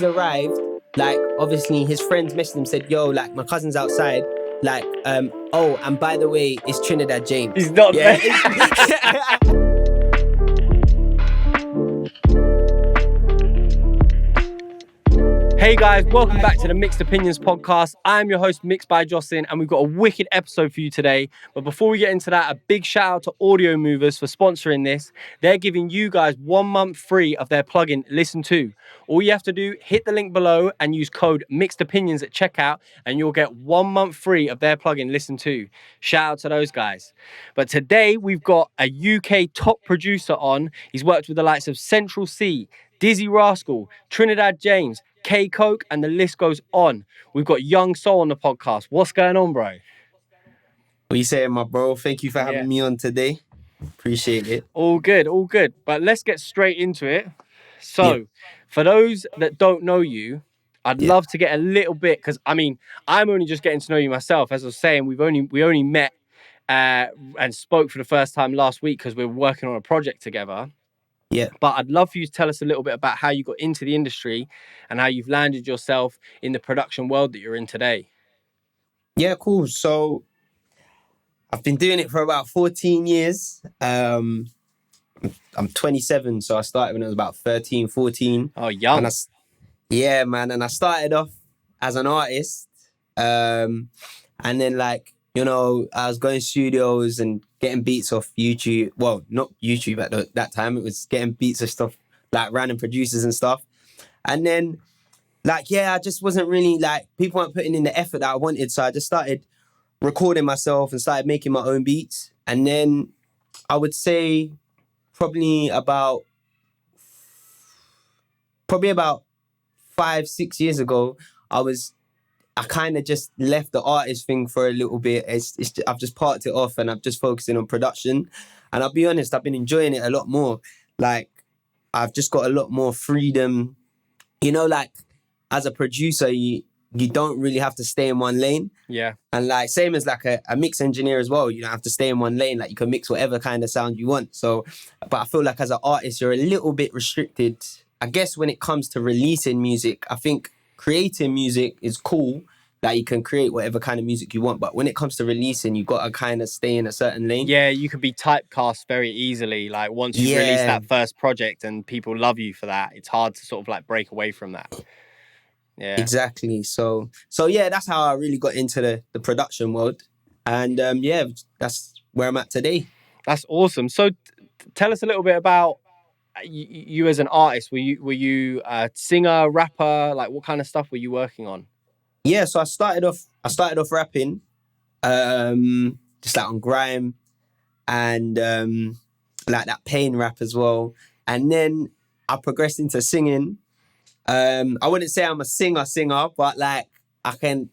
arrived, like obviously his friends messaged him, said, yo, like my cousin's outside. Like, oh, and by the way, it's Trinidad James. He's not yeah. there. Hey guys, welcome back to the Mixed Opinions podcast. I'm your host, MixedByJocelin, and we've got a wicked episode for you today. But before we get into that, a big shout out to Audio Movers for sponsoring this. They're giving you guys 1 month free of their plugin, Listen To. All you have to do, hit the link below and use code MixedOpinions at checkout, and you'll get 1 month free of their plugin, Listen To. Shout out to those guys. But today, we've got a UK top producer on. He's worked with the likes of Central C, Dizzy Rascal, Trinidad James, KOKE, and the list goes on. We've got Young Soul on the podcast. What's going on, bro? What you saying, my bro? Thank you for having me on today. Appreciate it. All good, all good. But let's get straight into it. So, for those that don't know you, I'd love to get a little bit, because I mean, I'm only just getting to know you myself. As I was saying, we only met and spoke for the first time last week because we're working on a project together. Yeah. But I'd love for you to tell us a little bit about how you got into the industry and how you've landed yourself in the production world that you're in today. Yeah, cool. So I've been doing it for about 14 years. I'm 27, so I started when I was about 13, 14. Oh, young. Yeah, man. And I started off as an artist. And then I was going to studios and getting beats off YouTube. Well, not YouTube at that time. It was getting beats of stuff like random producers and stuff. And then, I just wasn't really people weren't putting in the effort that I wanted. So I just started recording myself and started making my own beats. And then I would say probably about 5-6 years ago, I kind of just left the artist thing for a little bit. I've just parked it off and I'm just focusing on production. And I'll be honest, I've been enjoying it a lot more. I've just got a lot more freedom. As a producer, you don't really have to stay in one lane. Yeah. And same as a mix engineer as well, you don't have to stay in one lane. You can mix whatever kind of sound you want. So, but I feel like as an artist, you're a little bit restricted. I guess when it comes to releasing music, I think creating music is cool. You can create whatever kind of music you want. But when it comes to releasing, you got to kind of stay in a certain lane. Yeah, you can be typecast very easily. Once you release that first project and people love you for that, it's hard to sort of break away from that. Yeah, exactly. So yeah, that's how I really got into the production world. And that's where I'm at today. That's awesome. So tell us a little bit about you as an artist. Were you a singer, rapper? What kind of stuff were you working on? Yeah, so I started off rapping, just on grime and that pain rap as well. And then I progressed into singing. I wouldn't say I'm a singer, but I can,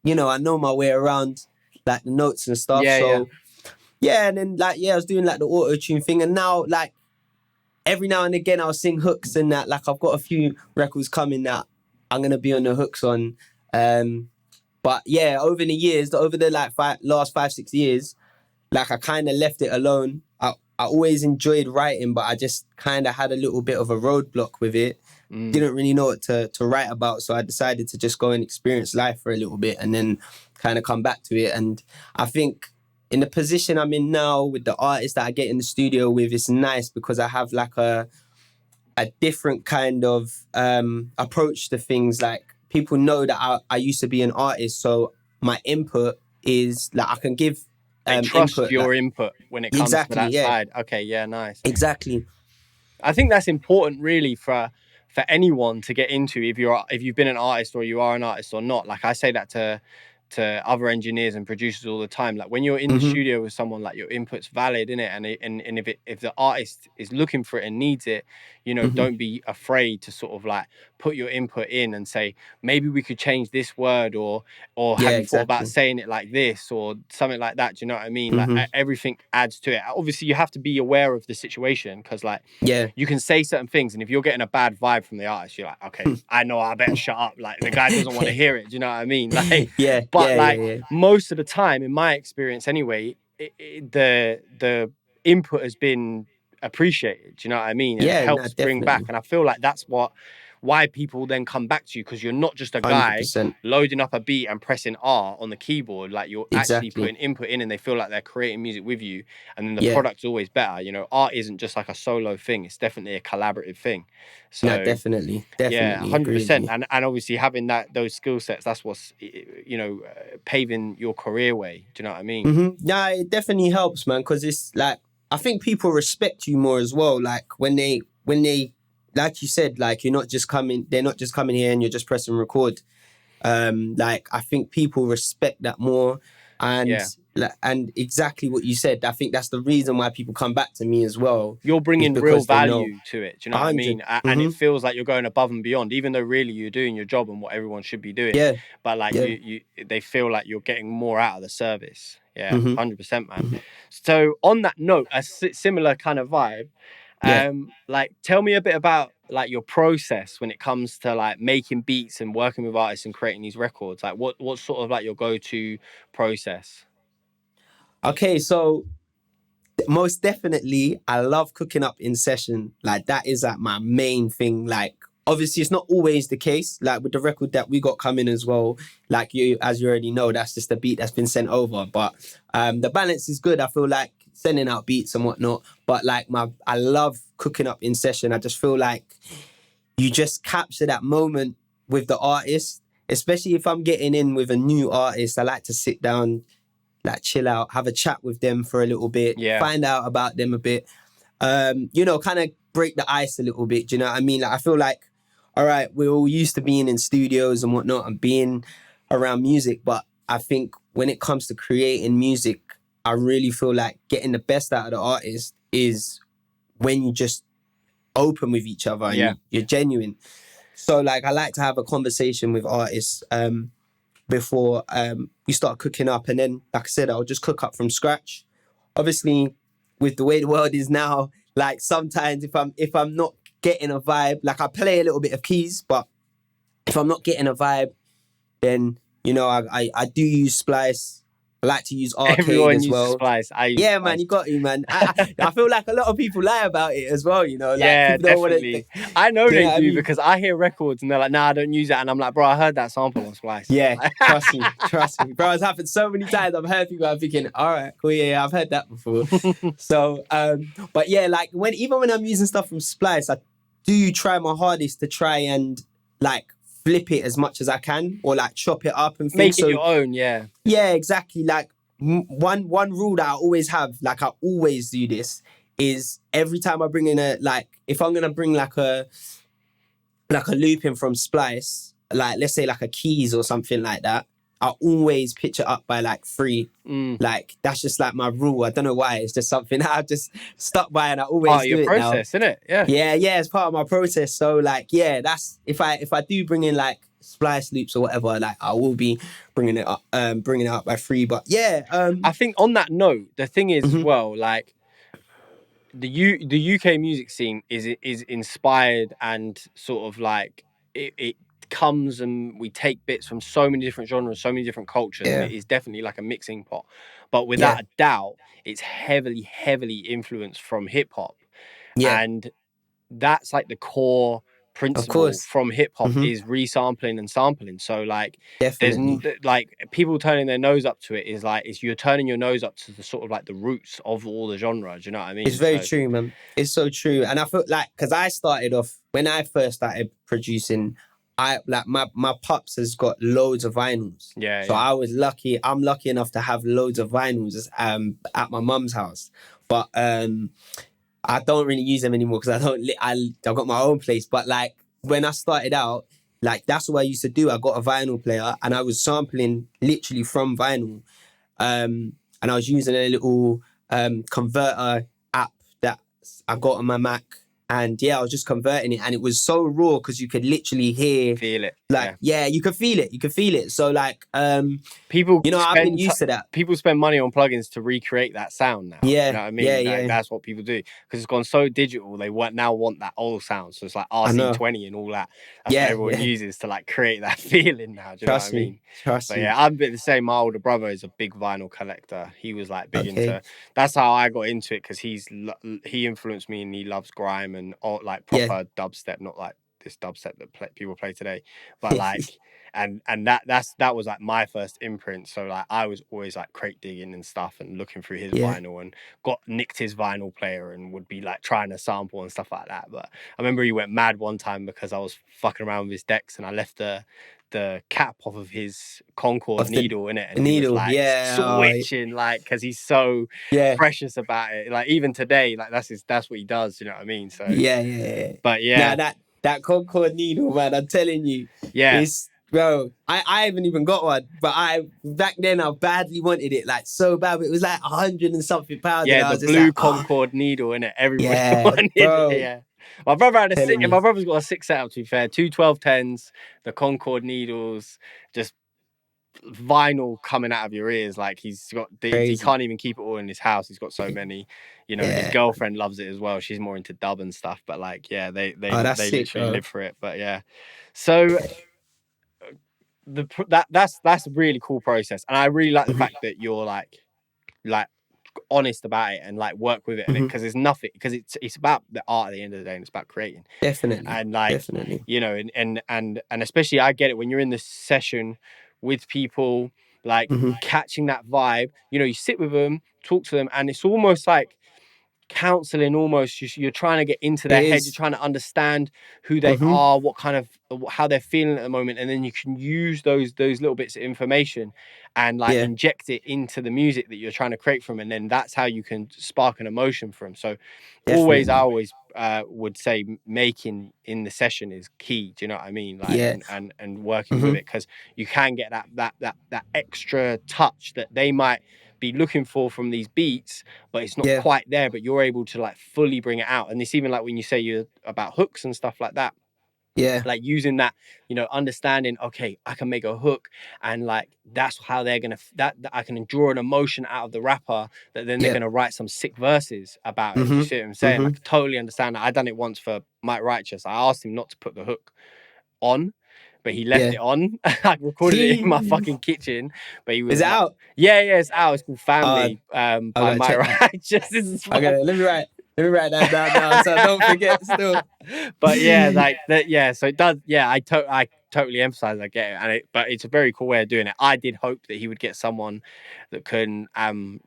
I know my way around the notes and stuff. And then I was doing the auto-tune thing, and now every now and again I'll sing hooks and that. I've got a few records coming that I'm gonna be on the hooks on. But yeah, over the last 5-6 years, I kind of left it alone. I always enjoyed writing, but I just kind of had a little bit of a roadblock with it. Didn't really know what to write about, so I decided to just go and experience life for a little bit and then kind of come back to it. And I think in the position I'm in now with the artists that I get in the studio with, it's nice because I have a different kind of approach to things. People know that I used to be an artist, so my input is I can give they trust input, your input when it comes to that side. Okay, yeah, nice. Exactly. I think that's important really for anyone to get into, if you've been an artist or you are an artist or not. I say that to other engineers and producers all the time. When you're in the studio with someone, your input's valid, innit? And if the artist is looking for it and needs it, don't be afraid to sort of put your input in and say, maybe we could change this word, or have you thought about saying it like this or something like that? Do you know what I mean? Everything adds to it. Obviously, you have to be aware of the situation, because you can say certain things, and if you're getting a bad vibe from the artist, you're okay, I know I better shut up. The guy doesn't want to hear it. Do you know what I mean? But most of the time, in my experience anyway, the input has been appreciated. Do you know what I mean? It helps bring back. And I feel that's what why people then come back to you, because you're not just a guy 100%. loading up a beat and pressing R on the keyboard. Like, you're actually Exactly. putting input in, and they feel like they're creating music with you, and then the Yeah. product's always better. You know, art isn't just like a solo thing; it's definitely a collaborative thing. So No, definitely yeah, agree with 100%. you. And obviously having those skill sets, that's what's, you know, paving your career way. Do you know what I mean? Yeah, it definitely helps, man, because it's like, I think people respect you more as well. Like when they, like you said, like they're not just coming here and you're just pressing record. Like I think people respect that more, and Yeah. and exactly what you said. I think that's the reason why people come back to me as well. You're is bringing real because they know. value to it. Do you know what I 100. mean? And it feels like you're going above and beyond, even though really you're doing your job and what everyone should be doing. Yeah, But like yeah. they feel like you're getting more out of the service. Yeah, Mhm. 100%, man. So on that note, a similar kind of vibe. Yeah. Like, tell me a bit about like your process when it comes to like making beats and working with artists and creating these records. Like, what's sort of like your go-to process? Okay, so most definitely, I love cooking up in session. Like that is like my main thing. Like obviously, it's not always the case. Like with the record that we got coming as well. Like as you already know, that's just a beat that's been sent over. But the balance is good. I feel like sending out beats and whatnot. But like I love cooking up in session. I just feel like you just capture that moment with the artist. Especially if I'm getting in with a new artist, I like to sit down, like chill out, have a chat with them for a little bit, Yeah. find out about them a bit, you know, kind of break the ice a little bit. Do you know what I mean? Like I feel like, all right, we're all used to being in studios and whatnot and being around music, but I think when it comes to creating music, I really feel like getting the best out of the artist is when you just open with each other and you're genuine. So like I like to have a conversation with artists before we start cooking up, and then like I said, I'll just cook up from scratch. Obviously, with the way the world is now, like sometimes if I'm not getting a vibe, like I play a little bit of keys, but if I'm not getting a vibe, then you know I do use Splice. I like to use Arcade Everyone as uses well. Splice. I use Yeah, Splice. man, you got you, man. I feel like a lot of people lie about it as well, you know. Like, Yeah, people don't definitely. wanna, I know you they what I do mean? because I hear records and they're like, "Nah, I don't use that," and I'm like, "Bro, I heard that sample on Splice." Yeah, trust me, bro. It's happened so many times. I've heard people. I'm thinking, all right, cool, yeah, I've heard that before. So, but yeah, like even when I'm using stuff from Splice, I do try my hardest to try and like flip it as much as I can, or like chop it up and things. Make it your own, yeah. Yeah, exactly. Like one rule that I always have, like I always do this, is every time I bring in if I'm gonna bring like a loop in from Splice, like let's say like a keys or something like that, I always pitch it up by like 3. Like that's just like my rule. I don't know why. It's just something that I've just stuck by, and I always do your it process, now. isn't it? Yeah. Yeah, it's part of my process. So like, yeah, that's if I do bring in like Splice loops or whatever, like I will be bringing it up by 3. But yeah, I think on that note, the thing is as well, like the UK music scene is inspired and sort of like it comes, and we take bits from so many different genres, so many different cultures, and it is definitely like a mixing pot. But without a doubt, it's heavily influenced from hip hop. Yeah. And that's like the core Of principle course. from hip hop is resampling and sampling. So like Definitely. like people turning their nose up to it is like you're turning your nose up to the sort of like the roots of all the genre. Do you know what I mean? It's very true, man. It's so true. And I feel like, because I started off, when I first started producing, I like my pops has got loads of vinyls. Yeah. So I was lucky. I'm lucky enough to have loads of vinyls at my mum's house. But I don't really use them anymore because I've got my own place. But like when I started out, like that's what I used to do. I got a vinyl player and I was sampling literally from vinyl. And I was using a little converter app that I got on my Mac. And yeah, I was just converting it, and it was so raw because you could literally feel it. Like, yeah, you could feel it. You could feel it. So like, people, you know, I've been used to that. People spend money on plugins to recreate that sound now. Yeah, you know what I mean? yeah. That's what people do because it's gone so digital. They now want that old sound. So it's like RC20 and all that. That's what everyone uses to like create that feeling now. Do you know what I mean? Trust me. Yeah, I'm a bit the same. My older brother is a big vinyl collector. He was like big into. That's how I got into it because he influenced me and he loves grime and like proper dubstep, not like this dubstep that people play today, but like. And that was like my first imprint. So like I was always like crate digging and stuff and looking through his Yeah. vinyl, and nicked his vinyl player and would be like trying to sample and stuff like that. But I remember he went mad one time because I was fucking around with his decks and I left the cap off of his Concord Of the needle in it, and he was needle. like Yeah. switching, like, because he's so Yeah. precious about it. Like even today, like that's what he does. You know what I mean? So Yeah. but yeah, Now that Concord needle, man, I'm telling you, yeah. it's bro. I haven't even got one, but back then I badly wanted it, like so bad. It was like 100 and something pounds, and Yeah, I the was just blue like, Concord needle in it. Everybody yeah, wanted bro. it. Yeah, my brother had a Telling six. you. My brother's got a 6 setup. To be fair, two 1210s, the Concord needles, just vinyl coming out of your ears. Like he Crazy. can't even keep it all in his house. He's got so many. You know, his Yeah. girlfriend loves it as well. She's more into dub and stuff. But like, yeah, they That's sick, literally bro. live for it. But yeah, so that's a really cool process, and I really like the fact that you're like honest about it and like work with it, and because there's nothing, because it's about the art at the end of the day, and it's about creating. Definitely. And like, Definitely. you know, and especially I get it when you're in this session with people, like catching that vibe. You know, you sit with them, talk to them, and it's almost like counseling. Almost you're trying to get into their It head. You're is. trying to understand who they are, what kind of how they're feeling at the moment, and then you can use those little bits of information and like inject it into the music that you're trying to create from, and then that's how you can spark an emotion from. So Definitely. I always would say making in the session is key. Do you know what I mean? Like, and working with it, because you can get that extra touch that they might be looking for from these beats, but it's not quite there, but you're able to like fully bring it out. And it's even like when you say you're about hooks and stuff like that, like using that, you know, understanding, okay, I can make a hook, and like that's how they're gonna that I can draw an emotion out of the rapper, that then they're gonna write some sick verses about it. You see what I'm saying? Like, totally understand that. I done it once for Mike Righteous. I asked him not to put the hook on, but he left it on. I recorded it in my fucking kitchen, but he was Is it out? Yeah, it's out. It's called Family by Mike check Righteous. This is let me write that down now so I don't forget still. But yeah, like that. Yeah, so it does. Yeah, I totally emphasize. I get it, but it's a very cool way of doing it. I did hope that he would get someone that can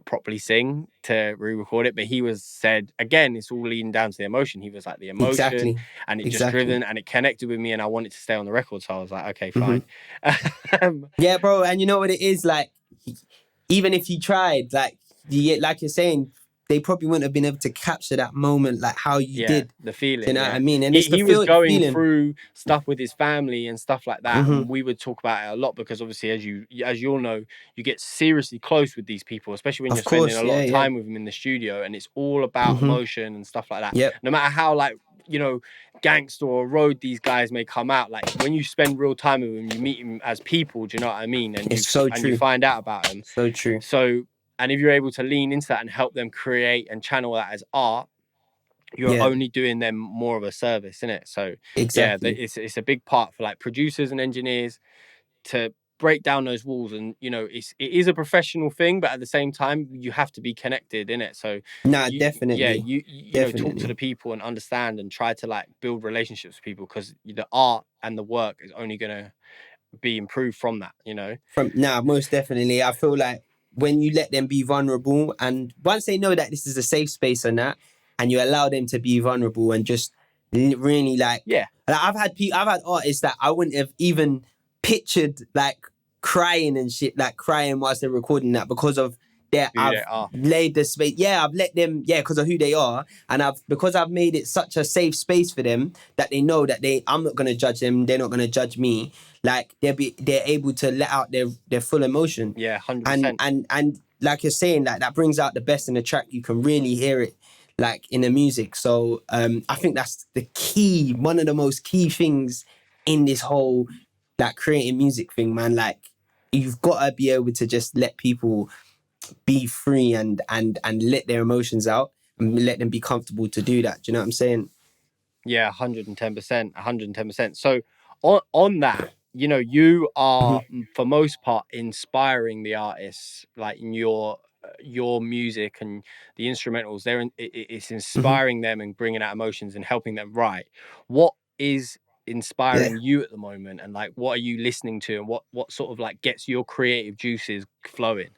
properly sing to re-record it, but he said again, it's all leading down to the emotion. He was like, the emotion, and it just driven, and it connected with me, and I wanted to stay on the record. So I was like, okay, fine. Yeah, bro, and you know what it is, like, even if you tried, like you're saying, they probably wouldn't have been able to capture that moment like how you did. The feeling. You know what I mean? And it's he was going through stuff with his family and stuff like that, and we would talk about it a lot, because obviously, as you all know, you get seriously close with these people, especially when you're spending a lot of time with them in the studio, and it's all about emotion and stuff like that. No matter how, like, you know, gangster or road these guys may come out, like when you spend real time with them, you meet them as people. Do you know what I mean? And it's so true. You find out about them. So true. So, and if you're able to lean into that and help them create and channel that as art, you're only doing them more of a service, isn't it? So yeah, it's a big part for like producers and engineers to break down those walls. And you know, it is a professional thing, but at the same time, you have to be connected in it. So definitely. You know, talk to the people and understand and try to like build relationships with people, because the art and the work is only gonna be improved from that, you know. Most definitely. I feel like when you let them be vulnerable, and once they know that this is a safe space and that, and you allow them to be vulnerable and just really like, I've had artists that I wouldn't have even pictured like crying and shit, like crying whilst they're recording that, because of I've laid the space. Yeah, I've let them, because of who they are, and because I've made it such a safe space for them that they know that I'm not gonna judge them, they're not gonna judge me. Like they're able to let out their full emotion. 100%. And like you're saying, like that brings out the best in the track. You can really hear it like in the music. So I think that's the key, one of the most key things in this whole like creating music thing, man. Like you've got to be able to just let people be free and let their emotions out and let them be comfortable to do that. Do you know what I'm saying? Yeah, 110%. So on that, you know, you are for most part inspiring the artists, like in your music and the instrumentals. It's inspiring them and bringing out emotions and helping them write. What is inspiring you at the moment, and like what are you listening to, and what sort of like gets your creative juices flowing?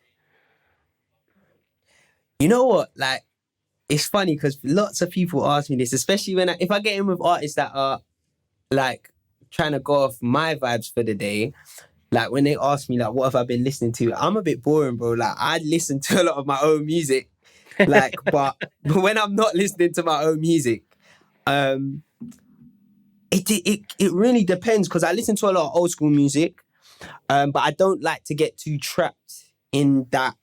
You know what? Like, it's funny because lots of people ask me this, especially if I get in with artists that are like trying to go off my vibes for the day. Like when they ask me like, what have I been listening to? I'm a bit boring, bro. Like I listen to a lot of my own music. Like, but when I'm not listening to my own music, um, it really depends because I listen to a lot of old school music, but I don't like to get too trapped in that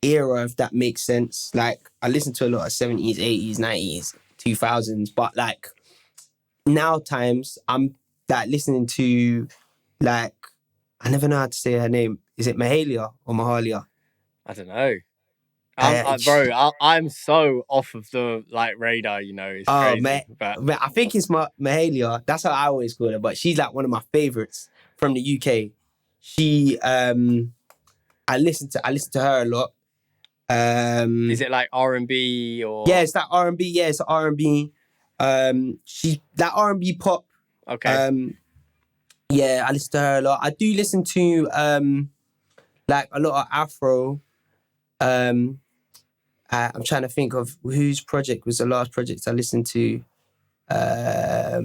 era, if that makes sense. Like I listen to a lot of 70s, 80s, 90s, 2000s, but like now times I'm like listening to like I never know how to say her name. Is it Mahalia or Mahalia? I don't know. Uh, Bro, I'm so off of the like radar, you know, it's Oh, crazy. But I think it's Mahalia. That's how I always call her. But she's like one of my favorites from the UK. She, I listen to her a lot. is it like R&B or? Yeah, it's that R&B. Yeah, it's R&B. She that R&B pop. Okay. Yeah, I listen to her a lot. I do listen to like a lot of Afro. I'm trying to think of whose project was the last project I listened to. I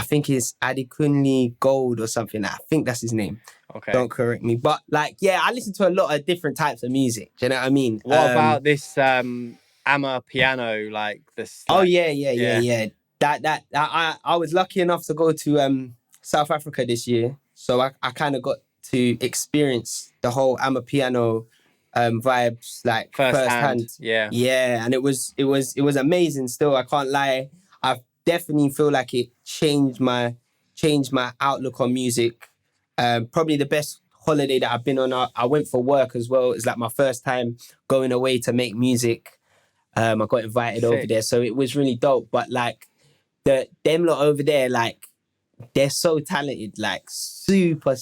think it's Adekunle Gold or something. I think that's his name. Okay. Don't correct me. But like, yeah, I listen to a lot of different types of music. Do you know what I mean? What about this Piano, like this? Oh Like, yeah. That I was lucky enough to go to South Africa this year, so I kind of got to experience the whole Piano vibes like firsthand. Yeah. Yeah, and it was amazing. Still, I can't lie. I definitely feel like it changed my outlook on music. Probably the best holiday that I've been on. I went for work as well. It's like my first time going away to make music. I got invited over there, so it was really dope. But like them lot over there, like they're so talented, like super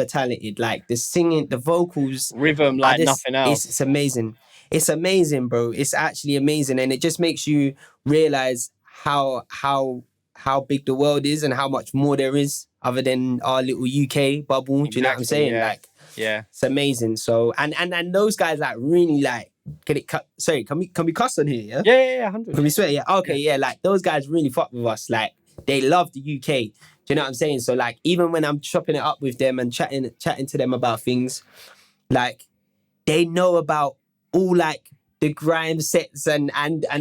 talented. Like the singing, the vocals, rhythm like nothing else. It's amazing. It's amazing, bro. It's actually amazing, and it just makes you realize how big the world is and how much more there is other than our little UK bubble. Do you know what I'm saying? Yeah. Like, yeah, it's amazing. So and those guys like really like can it cut? Sorry, can we cuss on here? Yeah. 100. Can we swear? Yeah. Okay. Yeah. Like those guys really fuck with us. Like they love the UK. Do you know what I'm saying? So like even when I'm chopping it up with them and chatting to them about things, like they know about all like the grime sets and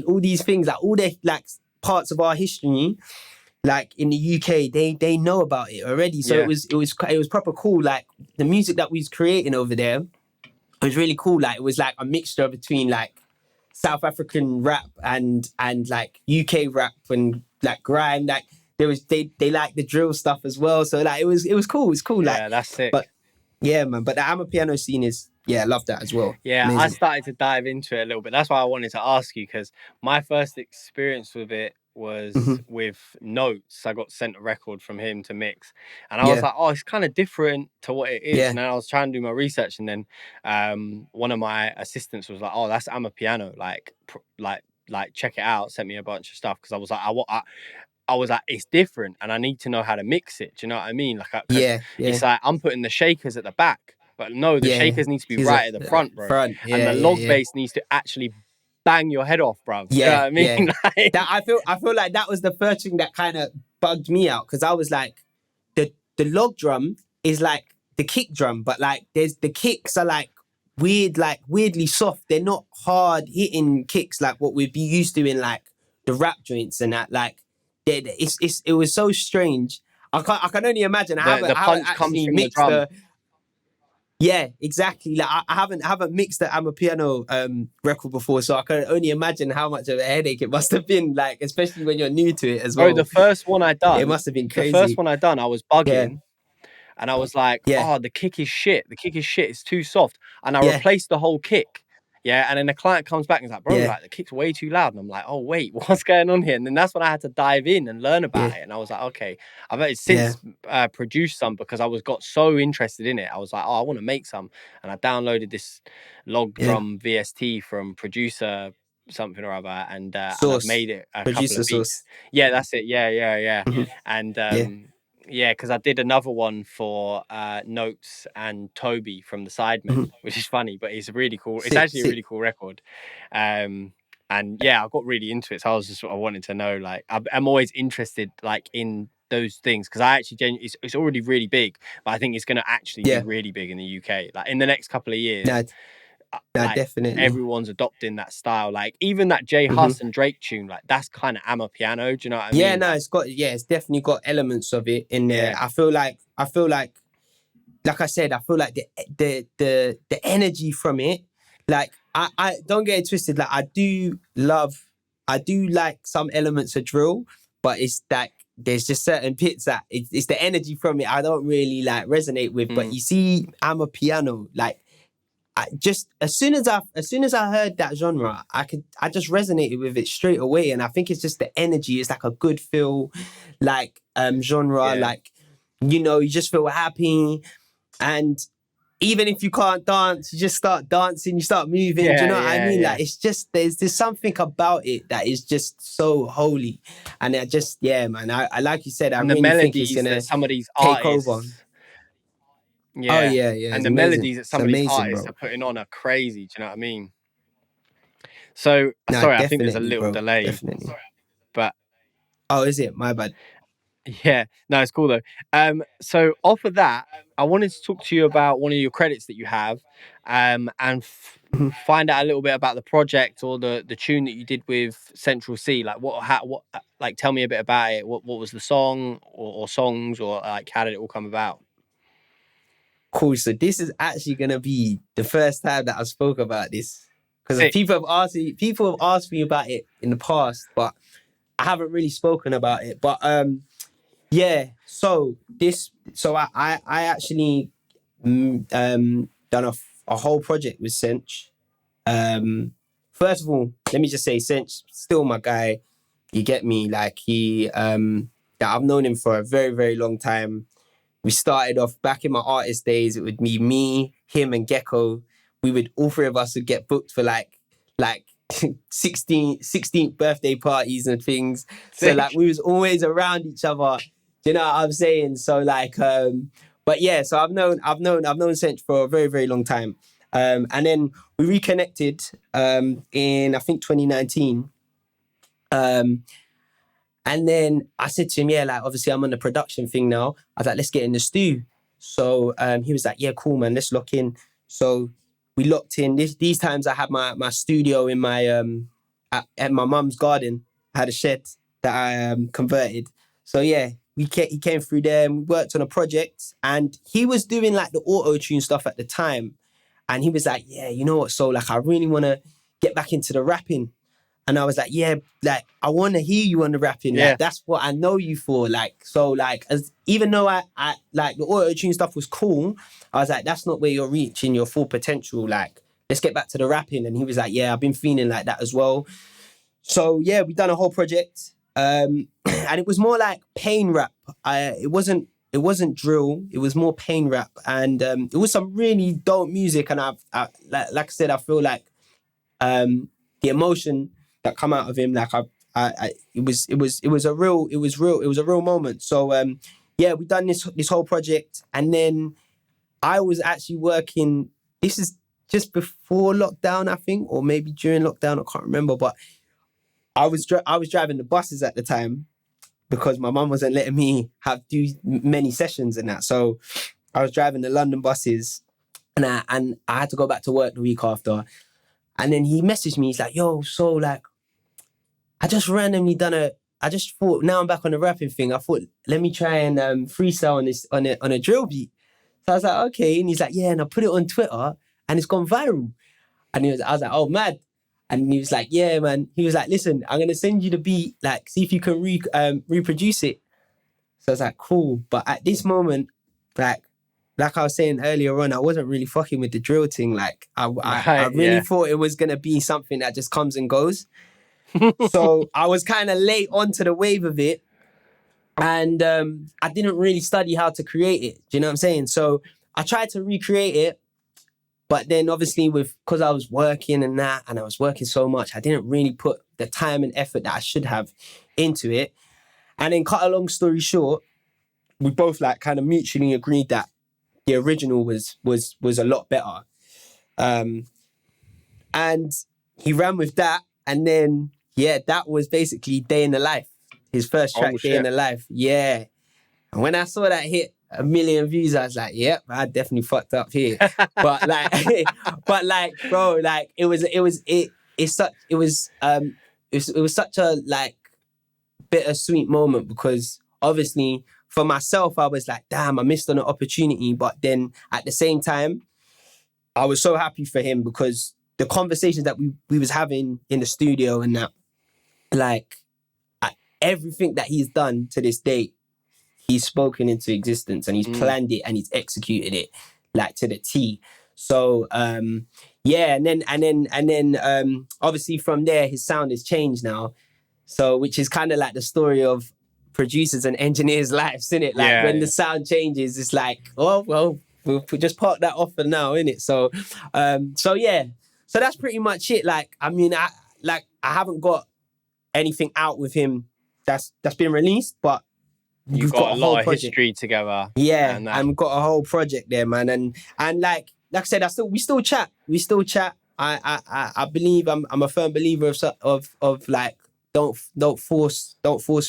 all these things, like all the like parts of our history, like in the UK, they know about it already. So it was proper cool. Like the music that we was creating over there was really cool. Like it was like a mixture between like South African rap and like UK rap and like grime. Like there was they like the drill stuff as well. So like it was cool. It's cool. Yeah, like that's sick. But yeah, man. But the Amapiano scene is I love that as well. Yeah, Amazing. I started to dive into it a little bit. That's why I wanted to ask you, because my first experience with it was with Notes. I got sent a record from him to mix, and I was like, oh, it's kind of different to what it is. And then I was trying to do my research, and then one of my assistants was like, oh, that's Amapiano, like check it out. Sent me a bunch of stuff because I was like, I was like, it's different, and I need to know how to mix it. Do you know what I mean? Like, it's like I'm putting the shakers at the back. But no, the shakers need to be right at the front, bro. And the log bass needs to actually bang your head off, bro. You know what I mean? Like, that I feel like that was the first thing that kind of bugged me out, because I was like, the log drum is like the kick drum, but like the kicks are like weirdly soft. They're not hard hitting kicks like what we'd be used to in like the rap joints and that. Like it was so strange. I can only imagine how it actually mixed the. Yeah, exactly. Like I haven't mixed the Amapiano record before, so I can only imagine how much of a headache it must have been. Like, especially when you're new to it as well. Bro, the first one I done, it must have been crazy. The first one I done, I was bugging, and I was like, "Oh, the kick is shit. The kick is shit. It's too soft." And I replaced the whole kick. Yeah, and then the client comes back and is like, bro, like the kick's way too loud. And I'm like, oh wait, what's going on here? And then that's when I had to dive in and learn about it. And I was like, okay, I've since produced some because I got so interested in it. I was like, oh, I want to make some. And I downloaded this log drum VST from producer something or other, and I've Sauce. made it a couple Producer of beats. sauce. Yeah, that's it. Yeah. Mhm. And Yeah. yeah, because I did another one for Notes and Toby from the Sidemen, Mhm. which is funny, but it's really cool. It's Sick, actually a sick. really cool record. And yeah, I got really into it. So I wanted to know, like, I'm always interested, like, in those things, because I actually it's already really big, but I think it's going to actually be Yeah. really big in the UK. Like in the next couple of Nah, years, nah, like definitely. everyone's adopting that style. Like even that J Mhm. Hus and Drake tune, like that's kind of Amapiano. Do you know what I Yeah, mean? no, Like, it's definitely got elements of it in there. yeah, I feel like I said, I feel like the energy from it, like I don't get it twisted. Like I do like some elements of drill, but it's like there's just certain bits that it's the energy from it I don't really like resonate with. But mm, you see, I'm a piano. Like I just as soon as I heard that genre, I just resonated with it straight away. And I think it's just the energy. It's like a good feel, like genre. yeah, Like you just feel happy. And even if you can't dance, you just start dancing, you start moving. Do you know what I mean? yeah. Like it's just there's something about it that is just so holy. And I just, yeah, man. I like you said, I And the really think it's melodies that gonna some of these take over. artists, Oh yeah, yeah, yeah, and it's the amazing. melodies that It's some of these amazing, artists are bro. putting on are crazy. Do you know what I mean? So Nah, sorry, I think there's a definitely, little bro. delay, Definitely. but Oh, is it? My bad. yeah, no, it's cool though. So off of that, I wanted to talk to you about one of your credits that you have, and Mhm. find out a little bit about the project or the tune that you did with Central C. Like like tell me a bit about it. What was the song or songs, or like how did it all come about? Cool. So this is actually gonna be the first time that I spoke about this. Because Sick. people have asked me about it in the past, but I haven't really spoken about it. But yeah, I actually done a whole project with Sench. First of all, let me just say Sench still my guy. You get me? Like that I've known him for a very, very long time. We started off back in my artist days. It would be me, him, and Gecko. We would all three of us would get booked for like 16th birthday parties and things. So like Sick. we was always around each other. Do you know what I'm saying? So like but yeah, so I've known Sench for a very, very long time. And then we reconnected in I think 2019. Um and then I said to him, yeah, like obviously I'm on the production thing now. I was like, let's get in the stew. So he was like, yeah, cool, man, let's lock in. So we locked in. These times I had my studio in my at my mum's garden. I had a shed that I converted. So yeah, he came through there and we worked on a project. And he was doing like the auto tune stuff at the time. And he was like, yeah, you know what? So like I really want to get back into the rapping. And I was like, yeah, like I want to hear you on the rapping. Yeah. Like that's what I know you for. Like so, like as even though I like the auto tune stuff was cool, I was like, that's not where you're reaching your full potential. Like let's get back to the rapping. And he was like, yeah, I've been feeling like that as well. So yeah, we done a whole project, and it was more like pain rap. It wasn't drill. It was more pain rap, and it was some really dope music. And like I said, I feel like the emotion that come out of him, like it was a real moment. So yeah, we done this whole project, and then I was actually working. This is just before lockdown, I think, or maybe during lockdown. I can't remember, but I was driving the buses at the time because my mum wasn't letting me do many sessions and that. So I was driving the London buses, and I had to go back to work the week after. And then he messaged me. He's like, "Yo, so like, I just randomly done a. I just thought now I'm back on the rapping thing. I thought let me try and freestyle on this on a drill beat." So I was like, "Okay." And he's like, "Yeah," and I put it on Twitter, and it's gone viral. And I was like, "Oh, mad." And he was like, "Yeah, man." He was like, "Listen, I'm gonna send you the beat. Like, see if you can reproduce it." So I was like, "Cool." But at this moment, like I was saying earlier on, I wasn't really fucking with the drill thing. Like, I Right. really Yeah. thought it was gonna be something that just comes and goes. So I was kind of late onto the wave of it, and I didn't really study how to create it. Do you know what I'm saying? So I tried to recreate it, But then obviously because I was working and that, and I was working so much, I didn't really put the time and effort that I should have into it. And then cut a long story short, we both like kind of mutually agreed that the original was a lot better. And he ran with that. And then, yeah, that was basically Day in the Life. His first track, Day in the Life. Yeah. And when I saw that hit 1 million views, I was like, yep, I definitely fucked up here. But like, bro, like it was such a like bittersweet moment, because obviously for myself, I was like, damn, I missed on an opportunity. But then at the same time, I was so happy for him, because the conversations that we was having in the studio and that, like, everything that he's done to this day, he's spoken into existence, and he's planned it and he's executed it like to the T. So yeah, and then obviously from there his sound has changed now. So which is kind of like the story of producers and engineers' lives, isn't it? Like when the sound changes, it's like, oh well, we'll just park that off for now, innit? So so yeah. So that's pretty much it. Like, I mean, I haven't got anything out with him that's been released, but you've got a lot of history together. Yeah, and we've got a whole project there, man. And like I said, we still chat. I believe I'm a firm believer of like don't force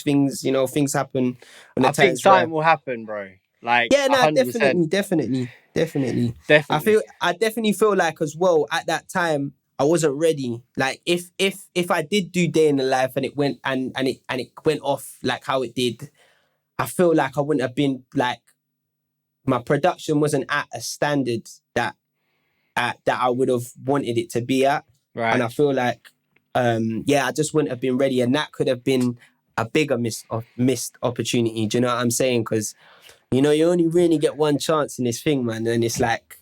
things. You know, things happen. I think something will happen, bro. Like, yeah, no, 100%. definitely. I definitely feel like as well at that time I wasn't ready. Like if I did do Day in the Life and it went and it went off like how it did, I feel like I wouldn't have been like, my production wasn't at a standard that I would have wanted it to be at. Right. And I feel like, I just wouldn't have been ready. And that could have been a bigger missed opportunity. Do you know what I'm saying? Because, you know, you only really get one chance in this thing, man. And it's like,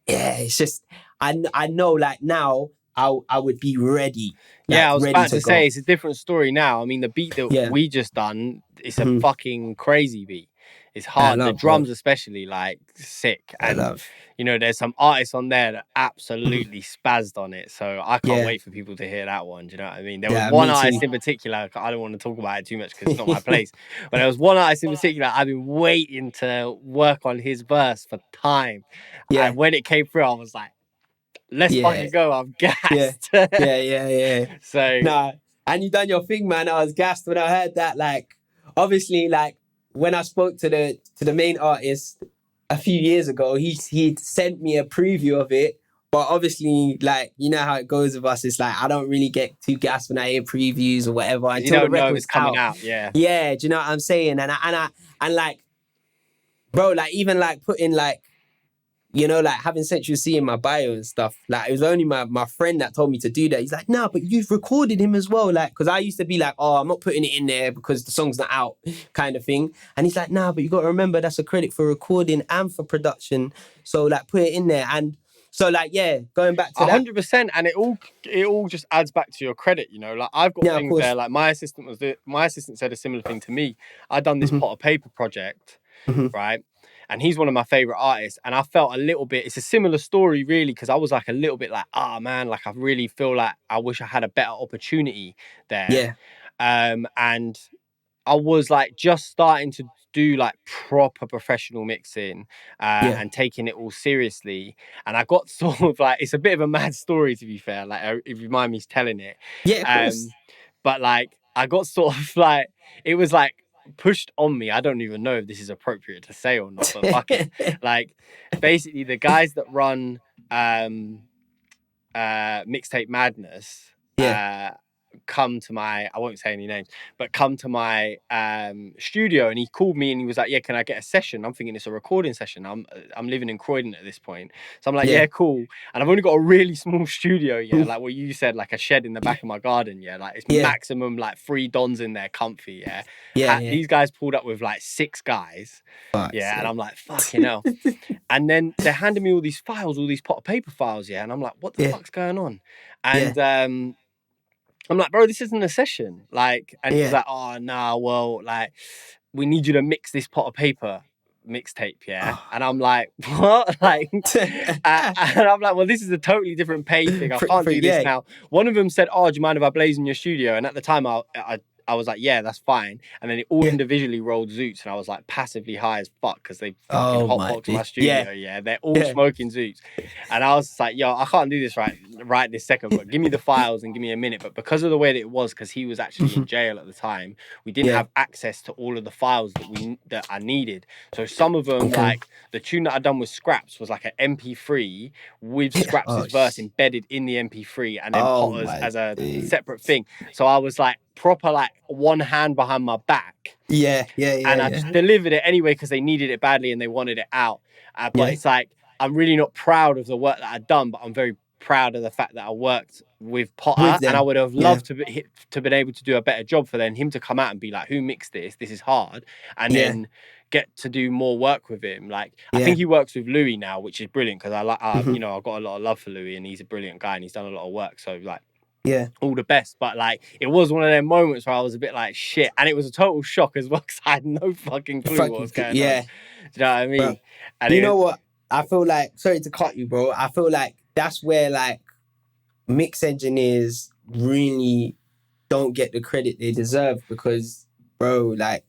yeah, it's just, I know like now I would be ready. Like, yeah, I was about to go. say, it's a different story now. I mean, the beat that we just done, it's a fucking crazy beat. It's hard. The drums especially, like, sick. And, you know, there's some artists on there that absolutely spazzed on it. So I can't wait for people to hear that one. Do you know what I mean? There was one artist in particular, I don't want to talk about it too much because it's not my place. But there was one artist in particular, I've been waiting to work on his verse for time. Yeah. And when it came through, I was like, let's fucking go. I'm gassed. Yeah. So nah, and you done your thing, man. I was gassed when I heard that. Like, obviously, like when I spoke to the main artist a few years ago, he'd sent me a preview of it. But obviously, like, you know how it goes with us. It's like I don't really get too gassed when I hear previews or whatever until the record's coming out. Yeah. Yeah, do you know what I'm saying? And like, bro, like even like putting like, you know, like having Central C in my bio and stuff. Like, it was only my friend that told me to do that. He's like, no, but you've recorded him as well. Like, because I used to be like, oh, I'm not putting it in there because the song's not out kind of thing. And he's like, nah, but you got to remember that's a credit for recording and for production. So like put it in there. And so like, yeah, going back to 100%. And it all just adds back to your credit, you know. Like I've got things there. Like my assistant said a similar thing to me. I'd done this pot of paper project, right? And he's one of my favorite artists. And I felt a little bit, it's a similar story really, because I was like a little bit like, man, like I really feel like I wish I had a better opportunity there. Yeah. And I was like just starting to do like proper professional mixing and taking it all seriously. And I got sort of like, it's a bit of a mad story to be fair, like if you mind me telling it. Yeah, of course. But like I got sort of like, it was like pushed on me. I don't even know if this is appropriate to say or not, but fuck it. Like basically the guys that run Mixtape Madness come to my, I won't say any names, but come to my studio, and he called me and he was like, yeah, can I get a session? I'm thinking it's a recording session. I'm living in Croydon at this point. So I'm like, yeah, cool. And I've only got a really small studio, like what you said, like a shed in the back of my garden, like it's maximum like 3 dons in there, comfy, These guys pulled up with like 6 guys, and I'm like, fucking hell. And then they're handing me all these files, all these pot of paper files, and I'm like, what the fuck's going on? And I'm like, bro, this isn't a session. Like, and he's like, oh, nah, well, like, we need you to mix this pot of paper mixtape, yeah, and I'm like, what? Like, and I'm like, well, this is a totally different pay thing. I can't do this now. One of them said, oh, do you mind if I blaze in your studio? And at the time, I was like, yeah, that's fine. And then it all individually rolled Zoots, and I was like passively high as fuck because they fucking hotboxed my studio. Yeah, they're all smoking Zoots, and I was just like, yo, I can't do this right this second, but give me the files and give me a minute. But because of the way that it was, because he was actually in jail at the time, we didn't have access to all of the files that I needed. So some of them, like the tune that I done with Scraps, was like an MP3 with Scraps' verse embedded in the MP3, and then Potter's as a separate thing. So I was like proper like one hand behind my back. And I just delivered it anyway because they needed it badly and they wanted it out. But it's like, I'm really not proud of the work that I'd done, but I'm very proud of the fact that I worked with Potter, and I would have loved to been able to do a better job for him to come out and be like, who mixed this? This is hard. And then get to do more work with him. Like, I think he works with Louis now, which is brilliant because I like, you know, I've got a lot of love for Louis and he's a brilliant guy and he's done a lot of work. So like, all the best. But like, it was one of them moments where I was a bit like, shit. And it was a total shock as well because I had no fucking clue what was going on. Do you know what I mean? Bro, and you know what? I feel like, sorry to cut you, bro. I feel like that's where like mix engineers really don't get the credit they deserve because, bro, like,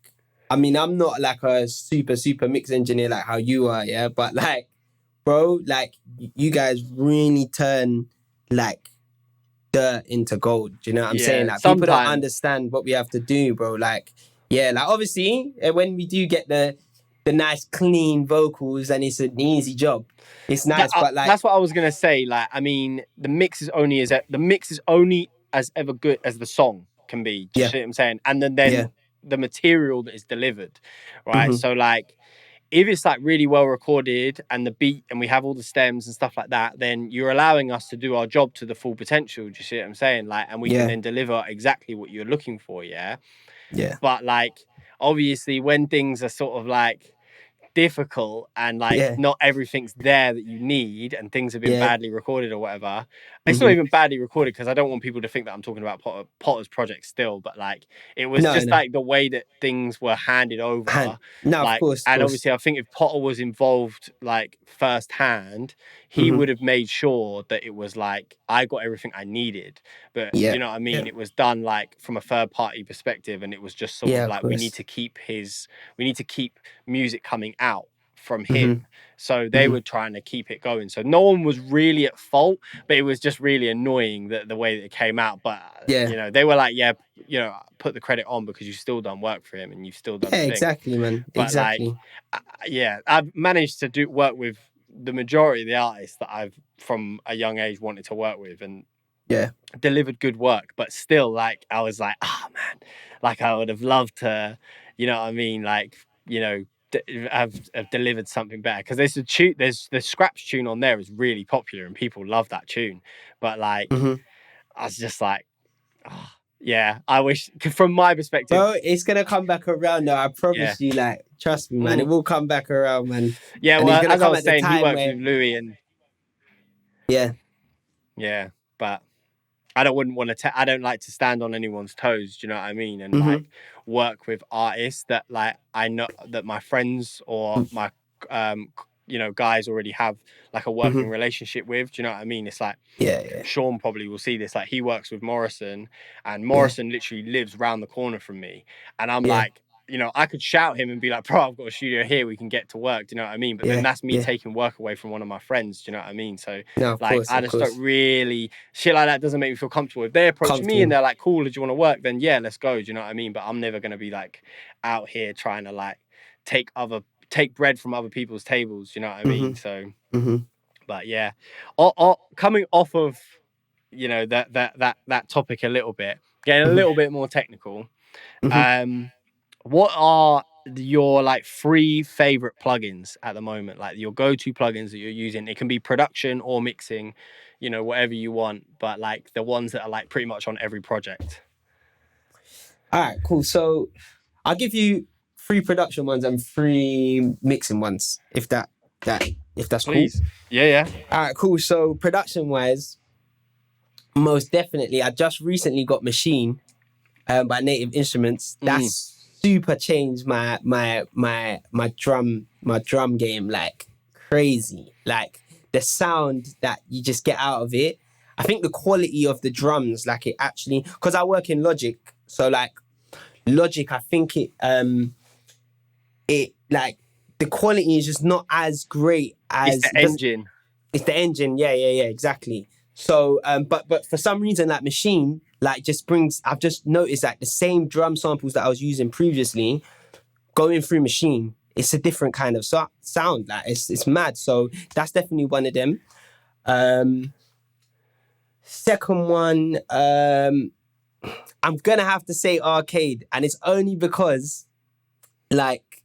I mean, I'm not like a super mix engineer like how you are, yeah? But like, bro, like, you guys really turn like dirt into gold. Do you know what I'm saying? Like, people don't understand what we have to do, bro. Like, like obviously, when we do get the nice clean vocals and it's an easy job, it's nice. But like, that's what I was gonna say. Like, I mean, the mix is only as ever good as the song can be. Do you see what I'm saying? And then the material that is delivered, right? So like, if it's like really well recorded and the beat and we have all the stems and stuff like that, then you're allowing us to do our job to the full potential. Do you see what I'm saying? Like, and we can then deliver exactly what you're looking for. Yeah. But like, obviously when things are sort of like difficult and like not everything's there that you need and things have been badly recorded or whatever, it's not even badly recorded because I don't want people to think that I'm talking about Potter's project still, but like it was like the way that things were handed over. Of course. Obviously I think if Potter was involved like firsthand, he would have made sure that it was like I got everything I needed, but you know what I mean, it was done like from a third party perspective, and it was just sort of like we need to keep music coming out from him. So they were trying to keep it going. So no one was really at fault, but it was just really annoying that the way that it came out. But you know, they were like, you know, put the credit on because you've still done work for him and you've still done the thing. Exactly, man. But exactly. Like, I've managed to do work with the majority of the artists that I've from a young age wanted to work with and delivered good work. But still, like, I was like, oh man, like I would have loved to, you know what I mean? Like, you know, have delivered something better because there's the Scraps tune on there is really popular and people love that tune, but like I was just like, oh, I wish from my perspective, bro, it's gonna come back around though. I promise you, like, trust me, man, it will come back around, man. And well, as I was saying, he works with Louis and but I wouldn't want to I don't like to stand on anyone's toes, do you know what I mean? And like work with artists that like I know that my friends or my you know, guys already have like a working relationship with, do you know what I mean? It's like Sean probably will see this, like he works with Morrison and Morrison literally lives round the corner from me, and I'm like, you know, I could shout him and be like, bro, I've got a studio here, we can get to work, do you know what I mean? But then that's me taking work away from one of my friends, do you know what I mean? So like, I just don't really, shit like that doesn't make me feel comfortable. If they approach me and they're like, cool, do you want to work? Then let's go, do you know what I mean? But I'm never going to be like out here trying to like take bread from other people's tables, do you know what I mean? So but coming off of, you know, that topic a little bit, getting a little bit more technical, what are your like 3 favorite plugins at the moment, like your go-to plugins that you're using? It can be production or mixing, you know, whatever you want, but like the ones that are like pretty much on every project. All right, cool. So I'll give you 3 production ones and 3 mixing ones, if that's Please. Cool. Yeah. All right, cool. So production wise, most definitely, I just recently got Machine by Native Instruments. That's super changed my drum game like crazy. Like the sound that you just get out of it. I think the quality of the drums, like it actually, because I work in Logic, so like Logic, I think it like the quality is just not as great It's as the engine. It's the engine, yeah, exactly. So, but for some reason, like Machine, like just brings. I've just noticed that the same drum samples that I was using previously, going through Machine, it's a different kind of sound. Like it's mad. So that's definitely one of them. Second one, I'm gonna have to say Arcade, and it's only because, like,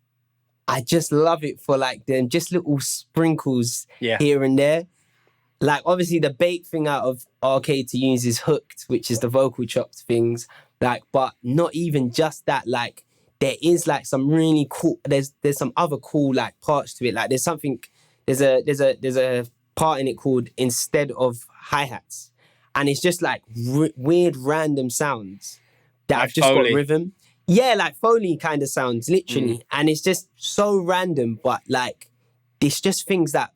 I just love it for like them just little sprinkles here and there. Like obviously the bait thing out of Arcade to use is Hooked, which is the vocal chopped things. Like, but not even just that. Like there is like some really cool. There's some other cool like parts to it. Like there's something. There's a part in it called Instead of Hi-Hats, and it's just like weird random sounds that Like have just Foley. got rhythm. Yeah, like Foley kind of sounds, literally. And it's just so random, but like it's just things that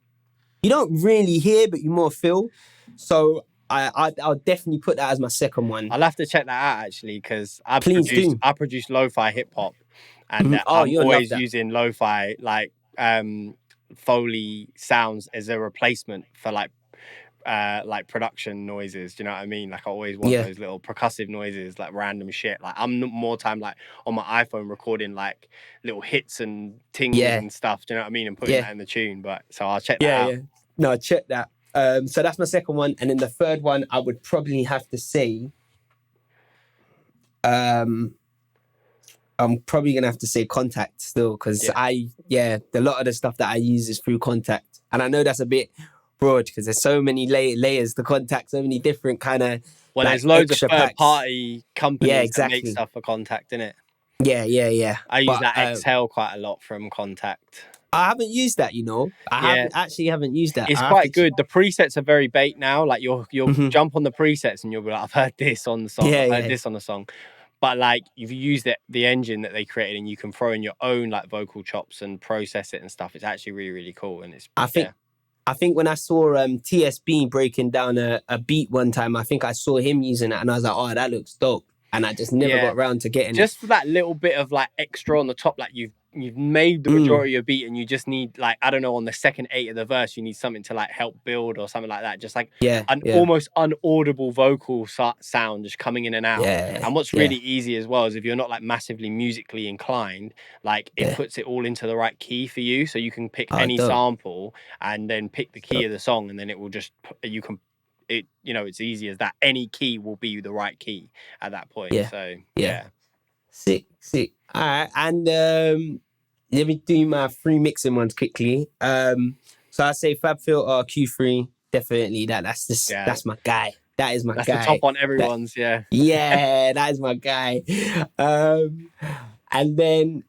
you don't really hear, but you more feel. So I'll definitely put that as my second one. I'll have to check that out actually, because I do. produce lo-fi hip hop, and Oh, I'm you'll love always that. using lo-fi like Foley sounds as a replacement for like production noises. Do you know what I mean? Like I always want those little percussive noises, like random shit. Like I'm more time like on my iPhone recording like little hits and tings and stuff. Do you know what I mean? And putting that in the tune. But so I'll check that out. Yeah. No, check that. So that's my second one, and then the third one I would probably have to say, I'm probably gonna have to say Contact still, because a lot of the stuff that I use is through Contact, and I know that's a bit broad because there's so many layers to Contact, so many different kind of. Well, there's loads of third-party companies that make stuff for Contact, innit? Yeah. I use that Exhale quite a lot from Contact. I haven't used that, you know. I haven't used that. It's quite good. The presets are very bait now. Like you'll jump on the presets and you'll be like, I've heard this on the song. I've heard this on the song. But like you've used the engine that they created, and you can throw in your own like vocal chops and process it and stuff. It's actually really, really cool. And it's I think when I saw TSB breaking down a beat one time, I think I saw him using that, and I was like, oh, that looks dope. And I just never got around to getting just for that little bit of like extra on the top. Like you've made the majority of your beat, and you just need like, I don't know, on the second 8 of the verse, you need something to like help build or something like that. Just like an almost unaudible vocal sound just coming in and out. And what's really easy as well is if you're not like massively musically inclined, like it puts it all into the right key for you, so you can pick any sample and then pick the key of the song, and then it will just it's easy as that. Any key will be the right key at that point. So sick. All right, and let me do my 3 mixing ones quickly. So I say Fab Filter Q3, definitely. That's my guy. That is my guy. That's the top on everyone's. That is my guy. And then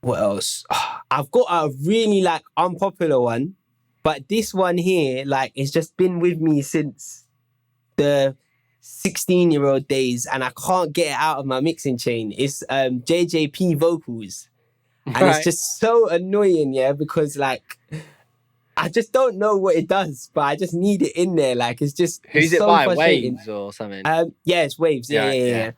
what else? I've got a really like unpopular one, but this one here, like, it's just been with me since the 16-year-old days, and I can't get it out of my mixing chain. It's JJP vocals. And it's just so annoying, because like I just don't know what it does, but I just need it in there. Like it's just who's it so by? frustrating. Waves or something? It's Waves. Yeah.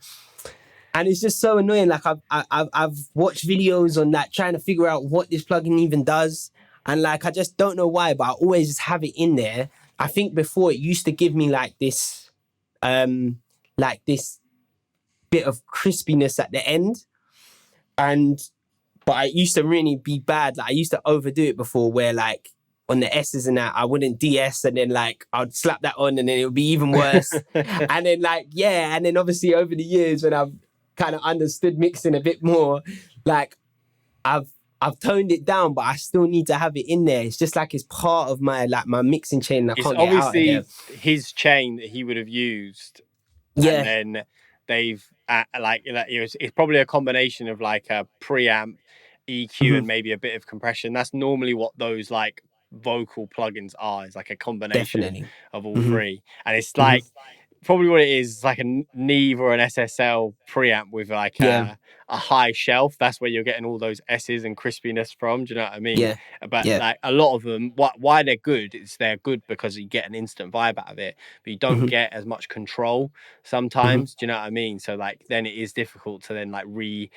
And it's just so annoying. Like I've watched videos on that, trying to figure out what this plugin even does, and like I just don't know why, but I always just have it in there. I think before it used to give me like this bit of crispiness at the end, but it used to really be bad. Like I used to overdo it before, where like on the S's and that, I wouldn't DS, and then like I'd slap that on, and then it would be even worse. And then and then obviously over the years when I've kind of understood mixing a bit more, like I've toned it down, but I still need to have it in there. It's just like it's part of my mixing chain. I can't get out of there. It's obviously his chain that he would have used. Yeah. And then they've it's probably a combination of like a preamp, EQ, and maybe a bit of compression. That's normally what those like vocal plugins are. Is like a combination of all three. And it's like probably what it is like a Neve or an SSL preamp with like Yeah. a high shelf. That's where you're getting all those S's and crispiness from. Do you know what I mean? Yeah. But Yeah. like a lot of them, why they're good is they're good because you get an instant vibe out of it, but you don't Mm-hmm. get as much control Mm-hmm. sometimes. Do you know what I mean? So like then it is difficult to then like you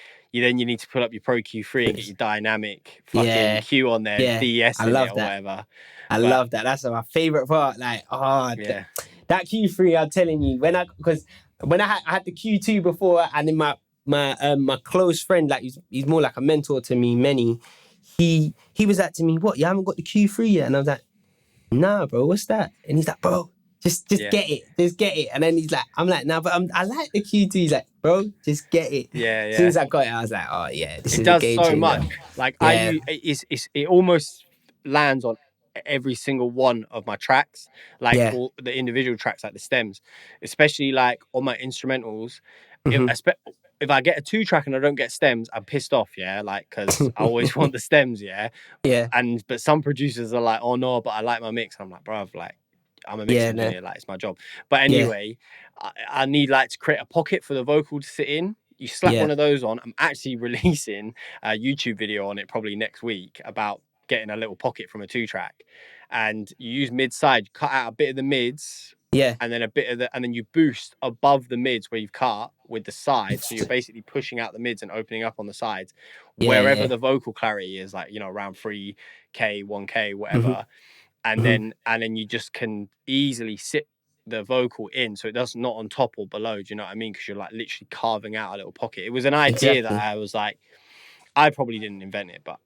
need to pull up your Pro Q3 and get your dynamic fucking Yeah. Q on there, Yeah. DS I in it love or that. whatever. I But love that. That's my favorite part. Like, yeah, that Q3. I'm telling you, because when I had the Q2 before, and then my close friend, like he's more like a mentor to me, Many. He was like to me, "What? You haven't got the Q3 yet?" And I was like, "Nah, bro. What's that?" And he's like, "Bro, just yeah, get it, just get it." And then he's like, "I'm like, nah, but I like the Q2." He's like, "Bro, just get it." yeah, As soon yeah. as I got it, I was like, "Oh yeah, this It is a does game so changer." much. Like Yeah. it almost lands on every single one of my tracks, like Yeah. all the individual tracks, like the stems, especially like on my instrumentals. If, Mm-hmm. espe- if I get a 2-track and I don't get stems, I'm pissed off. Yeah, like because I always want the stems. Yeah, Yeah. but some producers are like, oh no, but I like my mix. I'm like, bruv, like I'm a mix Yeah. No. engineer, like it's my job. But Yeah. anyway, I need like to create a pocket for the vocal to sit in. You slap Yeah. one of those on. I'm actually releasing a YouTube video on it probably next week about getting a little pocket from a 2-track, and you use mid side, cut out a bit of the mids, Yeah. and then a bit of the, and then you boost above the mids where you've cut with the sides. So you're basically pushing out the mids and opening up on the sides, Yeah. wherever Yeah. the vocal clarity is, like around 3K, 1K, Mm-hmm. whatever, and Mm-hmm. then you just can easily sit the vocal in so it does not on top or below. Do you know what I mean? Because you're like literally carving out a little pocket. It was an idea that Exactly. I was like, I probably didn't invent it, but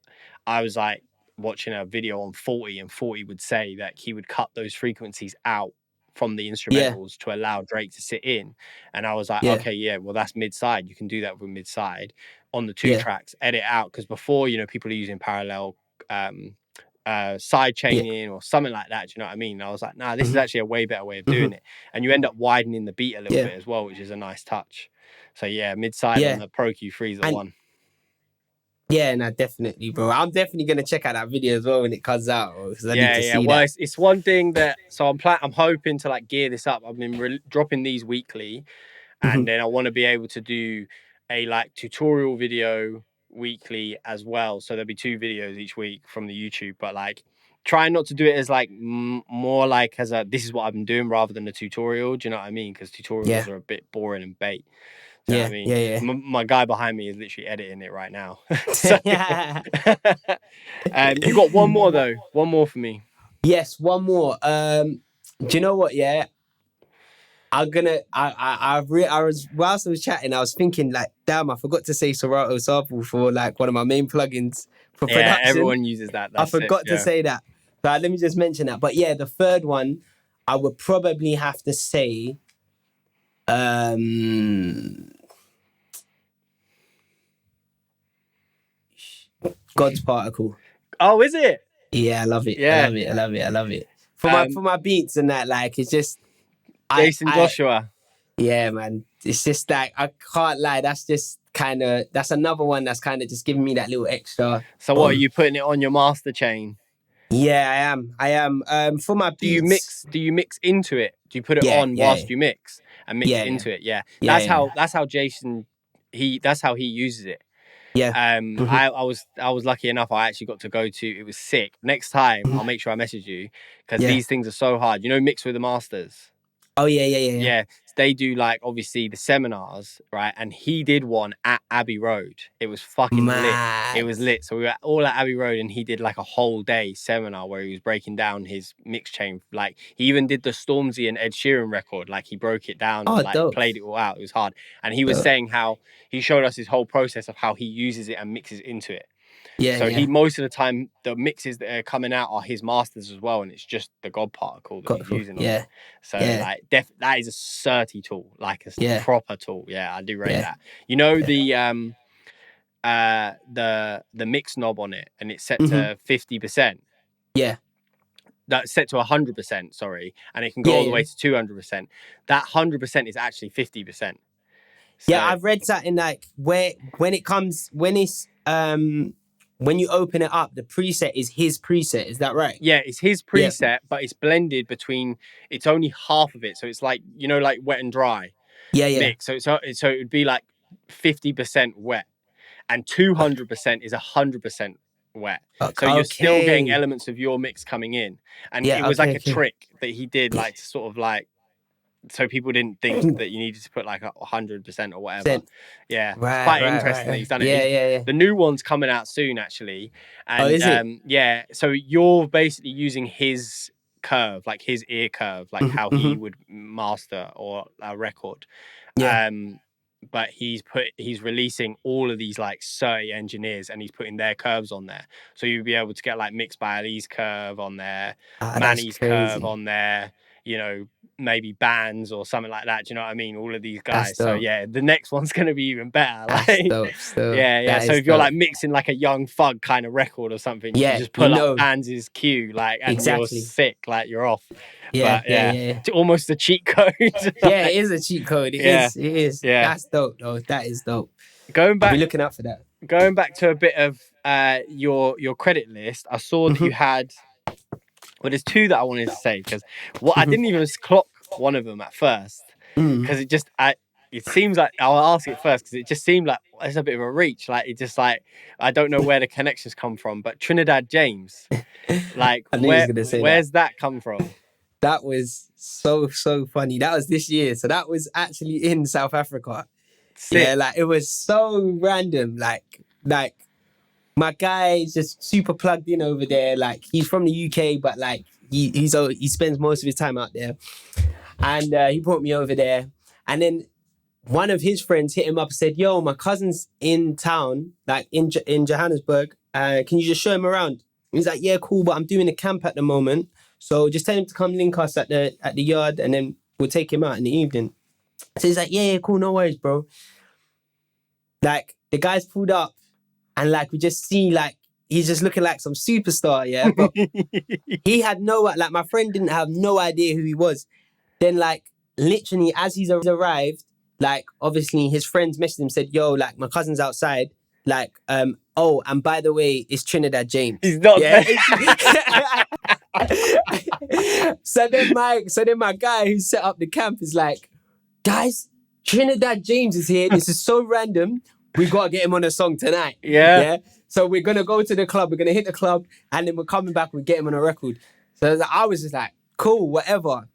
I was like watching a video on 40, and 40 would say that he would cut those frequencies out from the Yeah. instrumentals to allow Drake to sit in. And I was like, Yeah. okay, yeah, well, that's mid side. You can do that with mid side on the two Yeah. tracks, edit out. Because before, people are using parallel side Yeah. chaining or something like that. Do you know what I mean? And I was like, nah, this is Mm-hmm. actually a way better way of Mm-hmm. doing it. And you end up widening the beat a little Yeah. bit as well, which is a nice touch. So yeah, mid side on Yeah. the Pro Q3 is the And one. yeah, no, definitely, bro. I'm definitely gonna check out that video as well when it comes out, because I need Yeah, to yeah. see Well, that. it's one thing that I'm hoping to like gear this up. I've been dropping these weekly, Mm-hmm. and then I want to be able to do a like tutorial video weekly as well. So there'll be 2 videos each week from the YouTube, but like trying not to do it as like more like as a this is what I've been doing rather than a tutorial. Do you know what I mean? Because Yeah. tutorials are a bit boring and bait. Do you know what Yeah. I mean? Yeah. My guy behind me is literally editing it right now. So, Yeah. you got one more though. One more for me. Yes, one more. Do you know what? Yeah, I'm gonna. I was whilst I was chatting, I was thinking like, damn, I forgot to say Serato sample for like one of my main plugins for Yeah, production. everyone uses that. I That's sick. forgot to Yeah. say that. But let me just mention that. But yeah, the third one, I would probably have to say, God's Particle. Oh, is it? Yeah, I love it. I Yeah. love it. I love it. I love it. For my beats and that, like, it's just Jason I Joshua. yeah, man. It's just like I can't lie. That's another one that's kind of just giving me that little extra. So what are you putting it on your master chain? Yeah, I am. I am. For my Do you beats. mix into it? Do you put it Yeah, on yeah, whilst you mix and mix yeah, yeah, into it? Yeah. yeah, yeah, That's how Jason that's how he uses it. yeah. Mm-hmm. I was lucky enough. I actually got to go to. It was sick. Next time, I'll make sure I message you because Yeah. these things are so hard. Mix with the masters. Oh yeah, yeah, yeah, yeah. Yeah, they do like obviously the seminars, right? And he did one at Abbey Road. It was fucking lit. It Mad. was lit. So we were all at Abbey Road, and he did like a whole day seminar where he was breaking down his mix chain. Like he even did the Stormzy and Ed Sheeran record. Like he broke it down and Oh, like dope. played it all out. It was hard. And he was Dope. saying how he showed us his whole process of how he uses it and mixes into it. Yeah, So yeah. most of the time the mixes that are coming out are his masters as well, and it's just the God particle that he's using on Yeah, it. So yeah, like that is a certy tool, like a yeah, proper tool. Yeah, I do rate yeah. that. The mix knob on it, and it's set to 50%. Yeah, That's set to 100%. Sorry, and it can go yeah, all the yeah. way to 200%. That 100% is actually 50%. Yeah, So I've read something like when it's when you open it up, the preset is his preset. Is that right? Yeah, it's his Yeah. preset, but it's blended between. It's only half of it, so it's like, you know, like wet and dry Yeah, yeah. mix. So it would be like 50% wet, and 200% is 100% wet. So you're still getting Okay. elements of your mix coming in, and it Yeah. was like Okay. a Okay. trick that he did, like to sort of like, so people didn't think that you needed to put like 100% or whatever. Yeah, it's Right. quite Right. interesting that Right. he's done it. Yeah. Yeah. Yeah. The new one's coming out soon, actually, Oh, and is it? yeah. So you're basically using his curve, like his ear curve, like how he would master or a record. Yeah. But he's releasing all of these like CEE engineers, and he's putting their curves on there. So you'll be able to get like MixedByJocelin's curve on there, Ah, that's Manny's curve crazy. on there, you know, maybe Bands or something like that. Do you know what I mean? All of these That's guys. So dope. yeah, the next one's gonna be even better. That's Like, dope. Still, yeah. that So is if you're dope. like mixing like a Young Thug kind of record or something, you Yeah, just you pull up know. Bands' cue, like, and you're Exactly. sick, like you're off. Yeah. But Yeah. yeah, Yeah. Yeah. it's almost a cheat code. Yeah, it is a cheat code. It Yeah. is. It is. Yeah. That's dope, though. That is dope. Going I'll be back looking out for that. to a bit of your credit list, I saw that you had. Well, there's two that I wanted to say, because I didn't even clock one of them at first, because it seems like, I'll ask it first because it just seemed like it's a bit of a reach. Like, it just like, I don't know where the connections come from, but Trinidad James, like, I knew he was gonna say where's that come from? That was so funny. That was this year, so that was actually in South Africa. Sick. Yeah, like it was so random. Like my guy is just super plugged in over there. Like he's from the UK, but like he spends most of his time out there. And he brought me over there. And then one of his friends hit him up and said, "Yo, my cousin's in town, like in Johannesburg. Can you just show him around?" He's like, "Yeah, cool, but I'm doing a camp at the moment. So just tell him to come link us at the yard, and then we'll take him out in the evening." So he's like, yeah, cool, no worries, bro. Like the guys pulled up, and like we just see like he's just looking like some superstar, yeah. But he had like my friend didn't have no idea who he was. Then like literally as he's arrived, like obviously his friends messaged him, said, "Yo, like my cousin's outside. Like, oh, and by the way, it's Trinidad James." He's not yeah. So then my guy who set up the camp is like, "Guys, Trinidad James is here. This is so random. We gotta get him on a song tonight." Yeah. So we're gonna go to the club. We're gonna hit the club, and then we're coming back. We get him on a record. So I was just like, cool, whatever.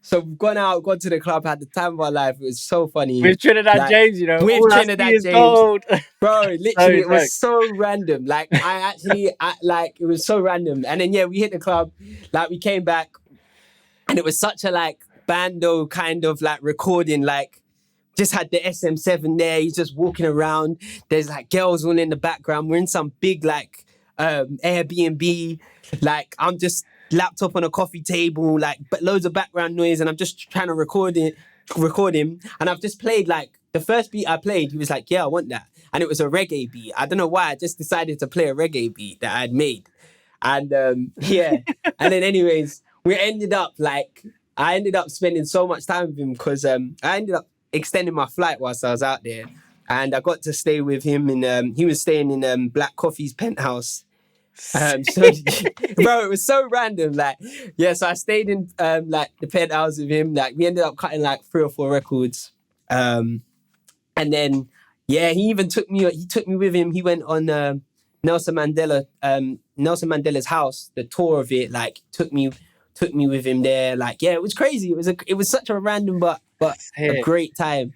So we've gone to the club, had the time of our life. It was so funny. With Trinidad James, you know. With Trinidad James. Gold. Bro, literally, it was so random. Like, it was so random. And then, yeah, we hit the club. Like, we came back. And it was such a, like, bando kind of, like, recording. Like, just had the SM7 there. He's just walking around. There's, like, girls all in the background. We're in some big, like, Airbnb. Like, I'm just laptop on a coffee table, like but loads of background noise, and I'm just trying to record him. And I've just played like the first beat I played. He was like, "Yeah, I want that," and it was a reggae beat. I don't know why. I just decided to play a reggae beat that I'd made, and yeah. And then, anyways, I ended up spending so much time with him because I ended up extending my flight whilst I was out there, and I got to stay with him. And he was staying in Black Coffee's penthouse. So, bro, it was so random. Like, yeah, so I stayed in like the penthouse with him. Like, we ended up cutting like 3 or 4 records. And then, yeah, he even took me with him. He went on Nelson Mandela's house, the tour of it. Like, took me with him there. Like, yeah, it was crazy. It was such a random but a great time.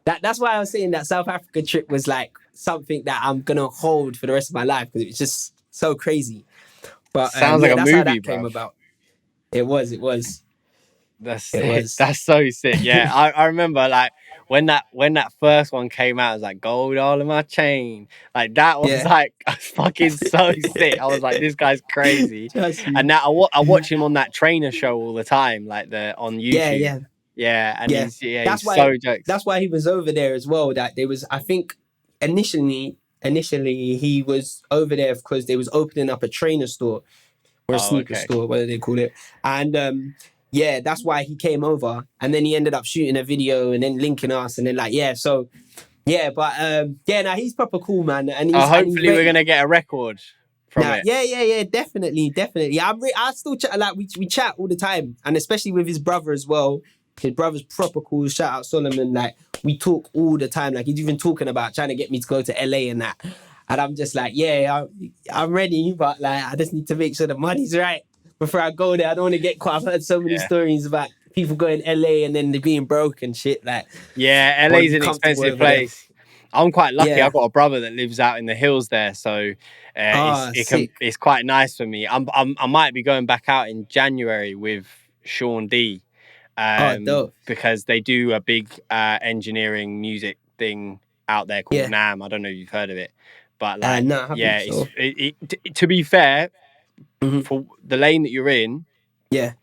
That's why I was saying that South Africa trip was like something that I'm gonna hold for the rest of my life, because it was just so crazy. But sounds like a movie, how that bro. came about. It was. That's so sick. Yeah, I remember like when that first one came out, I was like, gold all in my chain. Like that was like fucking so sick. I was like, this guy's crazy. And now I watch him on that trainer show all the time, like on YouTube. Yeah, and he's so jokes. That's why he was over there as well. That there was, I think, initially he was over there because they was opening up a trainer store or a sneaker store, what do they call it? And yeah, that's why he came over. And then he ended up shooting a video and then linking us, and then like, yeah. So Yeah, but yeah, now he's proper cool, man, and he's Hopefully we're gonna get a record from Nah, it. yeah, definitely. I still chat, like we chat all the time, and especially with his brother as well. His brother's proper cool. Shout out Solomon. Like we talk all the time. Like he's even talking about trying to get me to go to LA and that. And I'm just like, yeah, I'm ready, but like I just need to make sure the money's right before I go there. I don't want to get caught. I've heard so many stories about people going LA and then they're being broke and shit. Like, yeah, I want to LA's be an comfortable expensive over there. place. I'm quite lucky. Yeah. I've got a brother that lives out in the hills there, so Sick. it's quite nice for me. I might be going back out in January with Sean D, Dope. because they do a big engineering music thing out there called Yeah. NAM. I don't know if you've heard of it, but like, No, I haven't, yeah, so. to be fair, Mhm. for the lane that you're in, Yeah.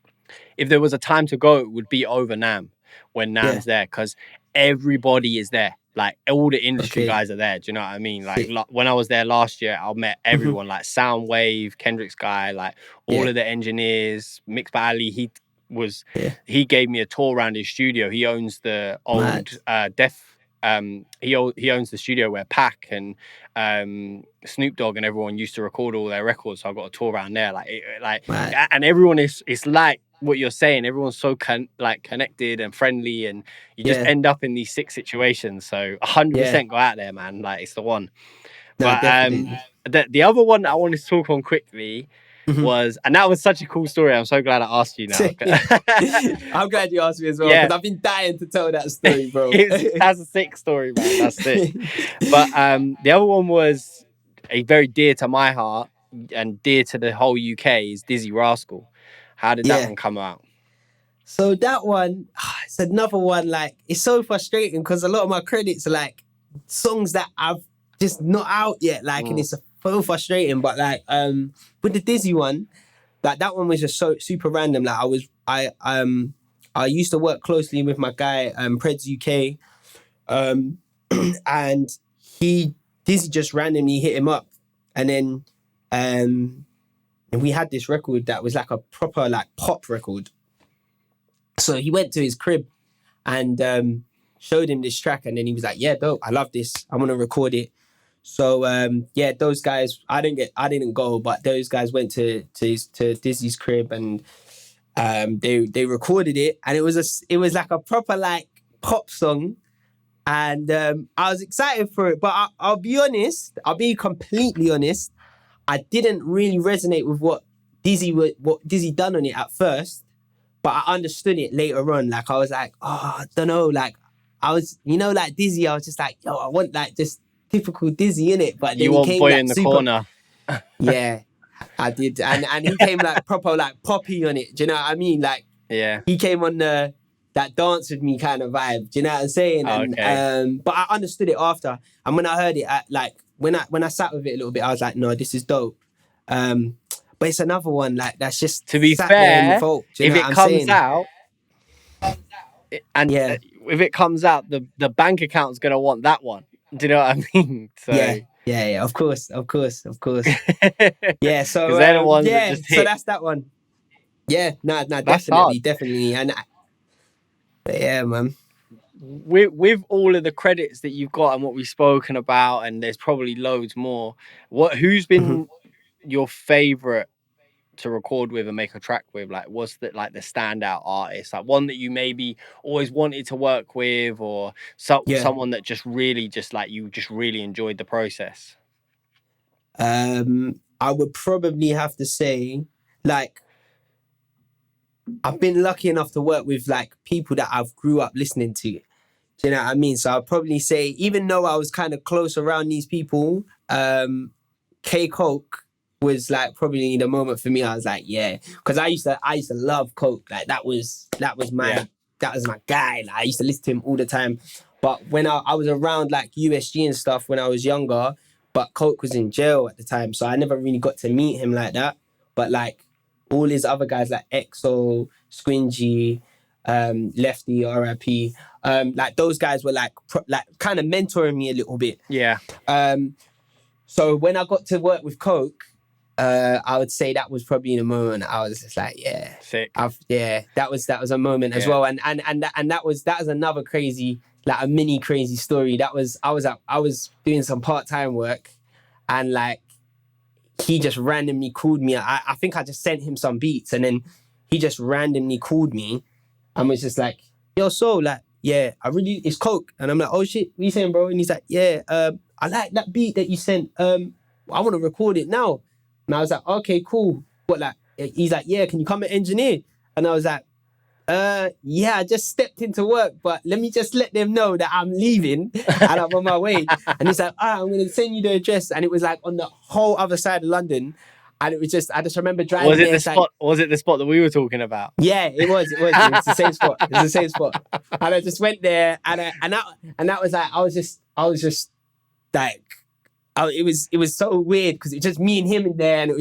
if there was a time to go, it would be over NAM when NAM's there, because everybody is there. Like all the industry Okay. guys are there. Do you know what I mean? Like Sick. when I was there last year, I met Mhm. everyone, like Soundwave, Kendrick's guy, like all Yeah. of the engineers. Mixed by Ali, Yeah. he gave me a tour around his studio. He owns the old he owns the studio where Pac and Snoop Dogg and everyone used to record all their records. So I got a tour around there, Mad. and everyone it's like what you're saying. Everyone's so connected and friendly, and you just Yeah. end up in these sick situations. So 100% go out there, man. Like it's the one. No, But definitely. the other one that I wanted to talk on quickly Mhm. was, and that was such a cool story. I'm so glad I asked you now. I'm glad you asked me as well, Yeah. because I've been dying to tell that story, bro. That's a sick story, man. That's sick. But the other one was a very dear to my heart and dear to the whole UK is Dizzy Rascal. How did that Yeah. one come out? So that one, it's another one. Like it's so frustrating because a lot of my credits are like songs that I've just not out yet. Like, and it's so frustrating. But like, with the Dizzy one, like that one was just so super random. Like I used to work closely with my guy, Preds UK, and Dizzy just randomly hit him up, and then and we had this record that was like a proper like pop record. So he went to his crib and showed him this track, and then he was like, "Yeah, dope, I love this. I want to record it." So yeah, those guys, I didn't go, but those guys went to Dizzy's crib and they recorded it, and it was like a proper like pop song, and I was excited for it. But I'll be honest, I'll be completely honest, I didn't really resonate with what Dizzy done on it at first. But I understood it later on. Like I was like, oh, I don't know. Like I was, like Dizzy. I was just like, yo, I want like just typical Dizzy in it. But then You he want came Boy like in the super. Corner. Yeah, I did, and he came like proper like poppy on it. Do you know what I mean? Like Yeah. he came on that dance with me kind of vibe. Do you know what I'm saying? Oh, and okay. but I understood it after, and when I heard it, when I sat with it a little bit, I was like, no, this is dope. But it's another one like that's just To be sat there in the fair, vault. Do you if know what it I'm comes saying? out, and Yeah. if it comes out, the bank account's gonna want that one. Do you know what I mean? So Yeah. Of course. Yeah. So because they're the ones that yeah. just So hit. that's that one. Yeah. No. That's hard. Definitely. But yeah, man. With all of the credits that you've got and what we've spoken about, and there's probably loads more. Who's been your favorite to record with and make a track with? Like, what's the standout artist? Like one that you maybe always wanted to work with, or Yeah. someone that just really you just really enjoyed the process. I would probably have to say, like, I've been lucky enough to work with like people that I've grew up listening to. Do you know what I mean? So I'll probably say, even though I was kind of close around these people, KOKE was like probably the moment for me. I was like, yeah, because I used to love KOKE. Like that was my guy. Like I used to listen to him all the time. But when I was around like USG and stuff when I was younger, but KOKE was in jail at the time, so I never really got to meet him like that. But like all his other guys like EXO, Squingy, Lefty, RIP, like those guys were like kind of mentoring me a little bit. Yeah. So when I got to work with KOKE, I would say that was probably the moment I was just like, yeah, sick. that was a moment as well, and that was another crazy like a mini crazy story. I was doing some part-time work, and like he just randomly called me. I think I just sent him some beats, and then he just randomly called me and was just like, yo, so like, yeah, it's Coke. And I'm like, oh shit, what you saying, bro? And he's like, yeah, I like that beat that you sent. I want to record it now. And I was like, okay, cool. But like, he's like, yeah, can you come and engineer? And I was like, yeah, I just stepped into work, but let me just let them know that I'm leaving and I'm on my way. And he's like, all right, I'm going to send you the address. And it was like on the whole other side of London. And it was just, I just remember driving Was it there. the spot? Was it the spot that we were talking about? Yeah, it was the same spot. It was the same spot. And I just went there, and that was like, I was just like, it was so weird because it was just me and him in there, and it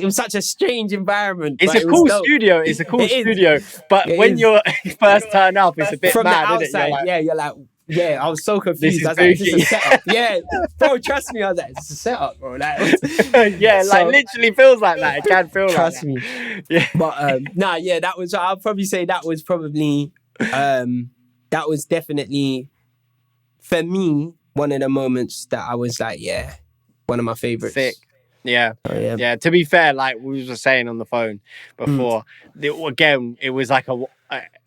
was such a strange environment. It's a cool studio. It's a cool studio, but when you first turn up, it's a bit from mad, the isn't outside. it? You're like, yeah, I was so confused. I was spooky. like, is this a setup? Yeah, bro, trust me. I was like, it's a setup, bro. Like, yeah, like literally feels like that. It can feel like that. Trust me. Yeah. But yeah, that was. I'll probably say that was probably that was definitely for me one of the moments that I was like, yeah, one of my favorites. Sick. Yeah. Oh, yeah. Yeah. To be fair, like we were saying on the phone before, again, it was like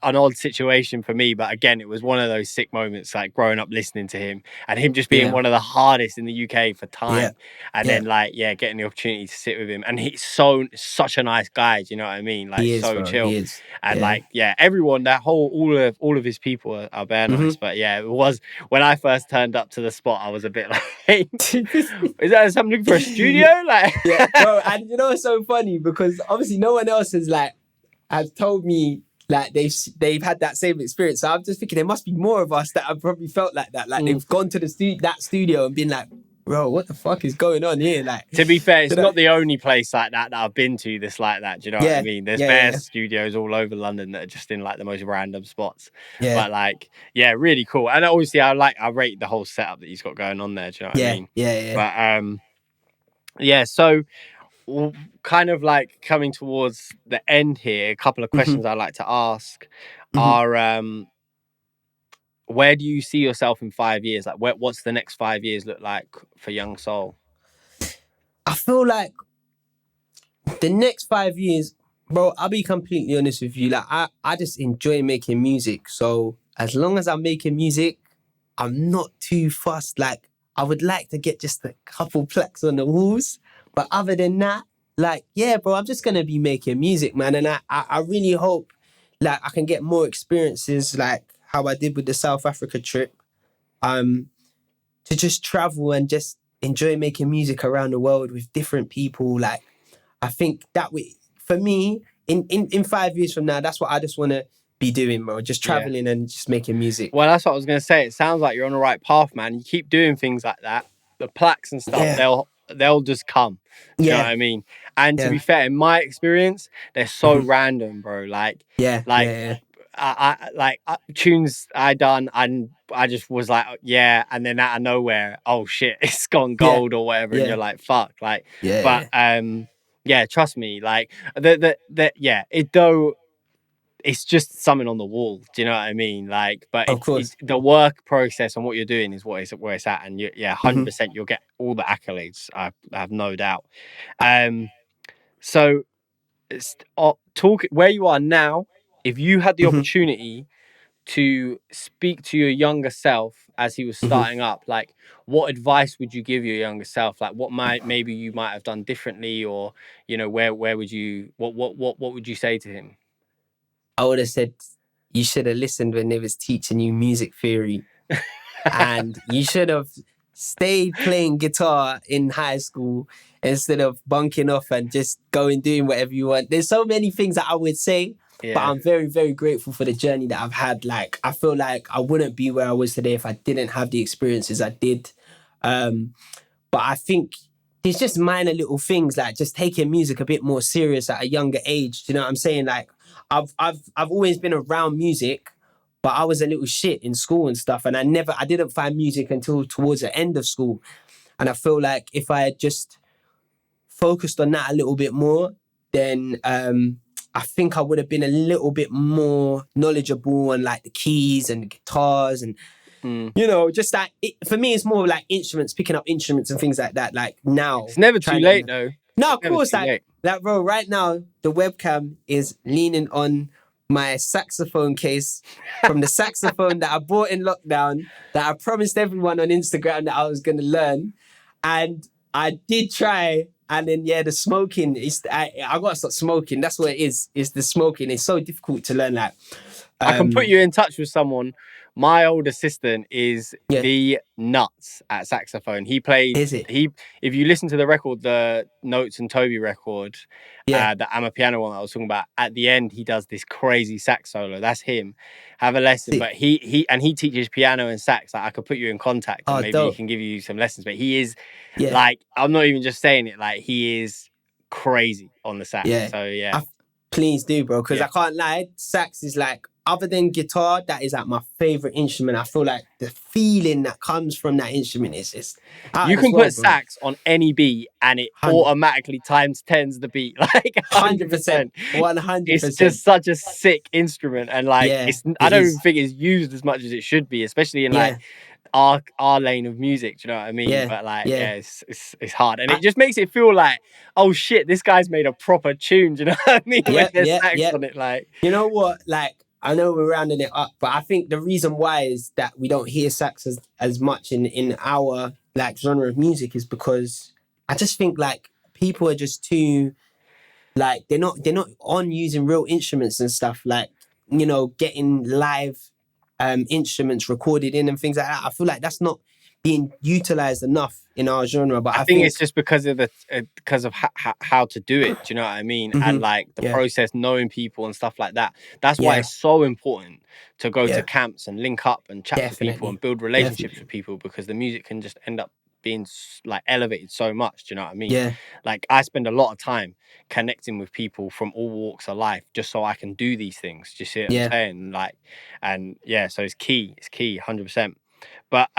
an odd situation for me, but again, it was one of those sick moments, like growing up listening to him and him just being one of the hardest in the UK for time, and then like getting the opportunity to sit with him, and he's such a nice guy. Do you know what I mean? Like so chill, and like everyone, that whole all of his people are bare nice. But yeah, it was when I first turned up to the spot, I was a bit like, hey, is that something for a studio? Like, yeah, bro, and you know what's so funny, because obviously no one else has told me like they've had that same experience. So I'm just thinking there must be more of us that have probably felt like that. Like they've gone to that studio and been like, bro, what the fuck is going on here? Like, to be fair, it's not the only place like that I've been to that's like that. Do you know what I mean? There's bare studios all over London that are just in like the most random spots. Yeah. But like, yeah, really cool. And obviously I rate the whole setup that he's got going on there. Do you know what I mean? Yeah. But yeah, so kind of like coming towards the end here, a couple of questions I'd like to ask are where do you see yourself in 5 years? Like what's the next 5 years look like for Young Soul? I feel like the next 5 years, bro, I'll be completely honest with you. Like I just enjoy making music. So as long as I'm making music, I'm not too fussed. Like I would like to get just a couple plaques on the walls. But other than that, like, yeah, bro, I'm just going to be making music, man. And I really hope like I can get more experiences like how I did with the South Africa trip, to just travel and just enjoy making music around the world with different people. Like, I think that for me, in 5 years from now, that's what I just want to be doing, bro. Just traveling and just making music. Well, that's what I was going to say. It sounds like you're on the right path, man. You keep doing things like that. The plaques and stuff, they'll just come. You know what I mean? And to be fair, in my experience, they're so random, bro. Like, I tunes I done, and I just was like, and then out of nowhere, oh shit, it's gone gold or whatever, and you're like, fuck, like, but trust me, like it's just something on the wall. Do you know what I mean? Like, but the work process and what you're doing is where it's at, and 100% you'll get all the accolades. I have no doubt. So talk where you are now. If you had the opportunity to speak to your younger self as he was starting up, like, what advice would you give your younger self? Like, what maybe you might have done differently, or where would you what would you say to him? I would have said you should have listened when they was teaching you music theory, and you should have stayed playing guitar in high school instead of bunking off and just going doing whatever you want. There's so many things that I would say, but I'm very, very grateful for the journey that I've had. Like, I feel like I wouldn't be where I was today if I didn't have the experiences I did. But I think there's just minor little things, like just taking music a bit more serious at a younger age. Do you know what I'm saying? Like, I've always been around music, but I was a little shit in school and stuff, and I didn't find music until towards the end of school. And I feel like if I had just focused on that a little bit more, then I think I would have been a little bit more knowledgeable on like the keys and the guitars and You know, just that for me, it's more like instruments, picking up instruments and things like that. Like now, It's never too late though. No, of Never course, too late. like, bro, right now the webcam is leaning on my saxophone case from the saxophone that I bought in lockdown that I promised everyone on Instagram that I was going to learn, and I did try. And then the smoking is I gotta stop smoking. That's what it is. It's the smoking. It's so difficult to learn. Like I can put you in touch with someone. My old assistant is the nuts at saxophone. He played. Is it? If you listen to the record, the Notes and Toby record, the Amapiano one that I was talking about, at the end he does this crazy sax solo. That's him. Have a lesson, but he teaches piano and sax. Like, I could put you in contact, and maybe he can give you some lessons. But he is like, I'm not even just saying it. Like, he is crazy on the sax. Yeah. So please do, bro, because I can't lie. Sax is like, other than guitar, that is like my favorite instrument. I feel like the feeling that comes from that instrument is just you can put sax on any beat and it automatically times 10s the beat, like 100%. 100%. It's just such a sick instrument, and like I don't even think it's used as much as it should be, especially in like our lane of music. Do you know what I mean? But like, it's hard, and it just makes it feel like, oh shit, this guy's made a proper tune. Do you know what I mean? When there's sax on it, like, you know what, like, I know we're rounding it up, but I think the reason why is that we don't hear sax as much in our like genre of music is because I just think like people are just too, like, they're not on using real instruments and stuff, like, you know, getting live instruments recorded in and things like that. I feel like that's not being utilized enough in our genre. But I think it's just because of how to do it. Do you know what I mean? And like the process, knowing people and stuff like that. That's why it's so important to go to camps and link up and chat to people and build relationships with people, because the music can just end up being like elevated so much. Do you know what I mean? Yeah. Like, I spend a lot of time connecting with people from all walks of life just so I can do these things. Do you see what I'm saying? Like, and so it's key. It's key, 100%. But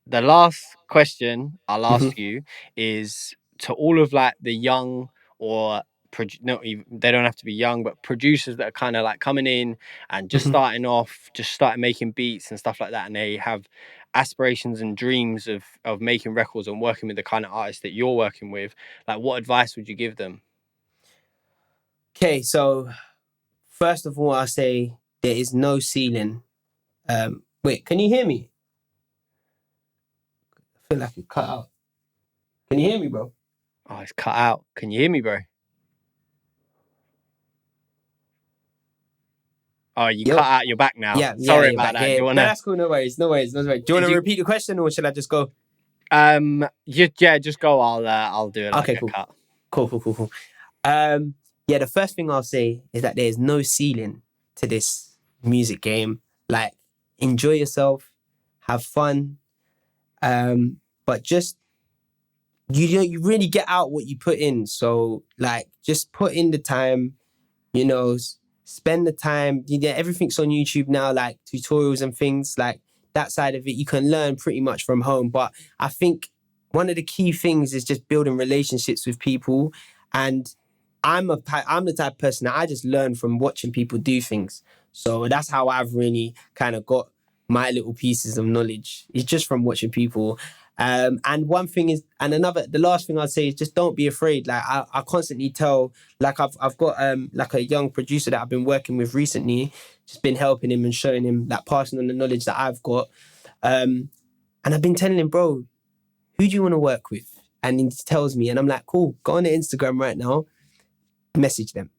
the last question I'll ask you is to all of like the young, or they don't have to be young, but producers that are kind of like coming in and just starting off, just starting making beats and stuff like that, and they have aspirations and dreams of making records and working with the kind of artists that you're working with. Like, what advice would you give them? Okay, so first of all, I'll say there is no ceiling. Wait, can you hear me? I feel like it cut out. Can you hear me, bro? Oh, it's cut out. Can you hear me, bro? Oh, you cut out. You're back now. Sorry about that. No, that's cool. No worries. Do you want to repeat the question, or should I just go? Just go. I'll do it. Okay, cool. Cool. The first thing I'll say is that there's no ceiling to this music game. Like, enjoy yourself, have fun, but just you really get out what you put in. So like, just put in the time, you know, spend the time. Everything's on YouTube now, like tutorials and things like that side of it. You can learn pretty much from home. But I think one of the key things is just building relationships with people. And I'm the type of person that I just learn from watching people do things. So that's how I've really kind of got my little pieces of knowledge. It's just from watching people. And one thing is, the last thing I'd say is just don't be afraid. Like, I constantly tell, like, I've got like a young producer that I've been working with recently, just been helping him and showing him, like, passing on the knowledge that I've got. And I've been telling him, bro, who do you want to work with? And he tells me, and I'm like, cool, go on their Instagram right now, message them.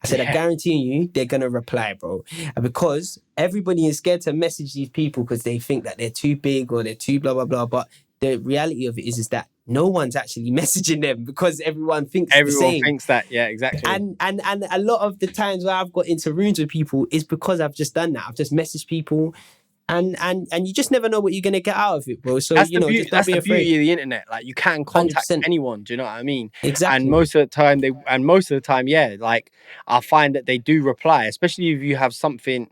I said, I guarantee you, they're going to reply, bro. Because everybody is scared to message these people because they think that they're too big or they're too blah, blah, blah. But the reality of it is that no one's actually messaging them because everyone thinks the same. Everyone thinks that, yeah, exactly. And a lot of the times where I've got into rooms with people is because I've just done that. I've just messaged people. And you just never know what you're gonna get out of it, bro. So that's just don't be afraid. That's the beauty of the internet. Like, you can contact 100%. anyone. Do you know what I mean? Exactly. And most of the time, yeah, like, I find that they do reply, especially if you have something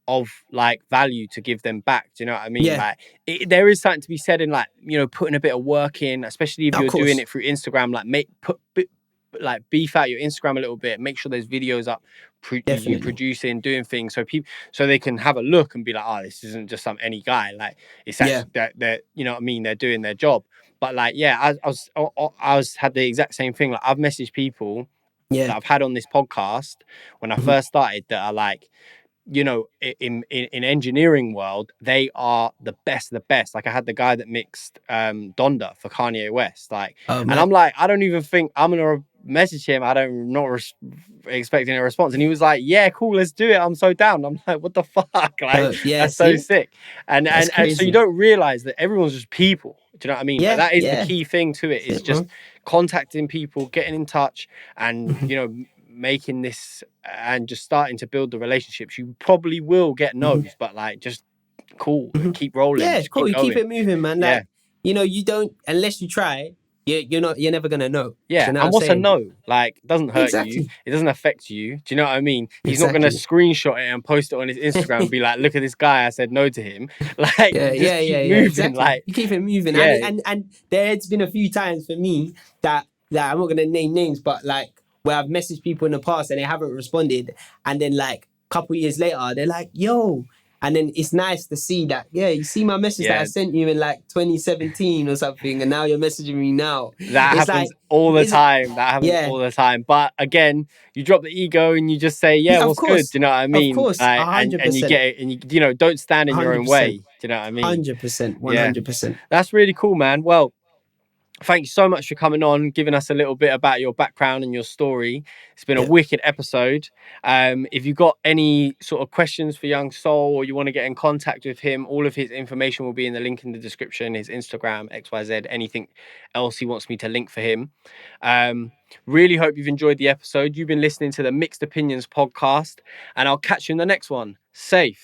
of like value to give them back. Do you know what I mean? Yeah. Like, there is something to be said in, like, you know, putting a bit of work in, especially if you're doing it through Instagram. Like, like beef out your Instagram a little bit. Make sure there's videos up, you Definitely. producing, doing things, so people, so they can have a look and be like, oh, this isn't just some any guy. Like it's actually that they're, you know what I mean, they're doing their job. But like, yeah, I was had the exact same thing. Like I've messaged people that I've had on this podcast when I first started that are like, you know, in engineering world, they are the best of the best. Like I had the guy that mixed Donda for Kanye West, like, and I'm like, I don't even think I'm gonna message him. I don't, not expecting a response, and he was like, yeah, cool, let's do it, I'm so down. I'm like, what the fuck, like that's so sick. And so you don't realize that everyone's just people. Do you know what I mean? But that is the key thing to it, is just contacting people, getting in touch, and you know, making this and just starting to build the relationships. You probably will get no's, but like, just cool, keep rolling. Yeah, just cool. keep You keep it moving, man. Like, you know, you don't, unless you try, you're never gonna know. Yeah, you know and what's a no? Like, doesn't hurt you. Exactly. It doesn't affect you. Do you know what I mean? He's not gonna screenshot it and post it on his Instagram and be like, "Look at this guy, I said no to him." Like, just keep moving. Exactly. Like, you keep it moving. Yeah. And there's been a few times for me that I'm not gonna name names, but like where I've messaged people in the past and they haven't responded, and then like a couple years later they're like, "Yo." And then it's nice to see that, you see my message that I sent you in like 2017 or something, and now you're messaging me now. That it's happens like, all the time. That happens all the time. But again, you drop the ego and you just say, yeah, what's good? Do you know what I mean? Of course, 100%. And you get it, and you know, don't stand in your own way. Do you know what I mean? 100%, 100%. That's really cool, man. Well, thank you so much for coming on, giving us a little bit about your background and your story. It's been a wicked episode. If you've got any sort of questions for Young Soul, or you want to get in contact with him, all of his information will be in the link in the description, his Instagram, XYZ, anything else he wants me to link for him. Really hope you've enjoyed the episode. You've been listening to the Mixed Opinions podcast, and I'll catch you in the next one. Safe.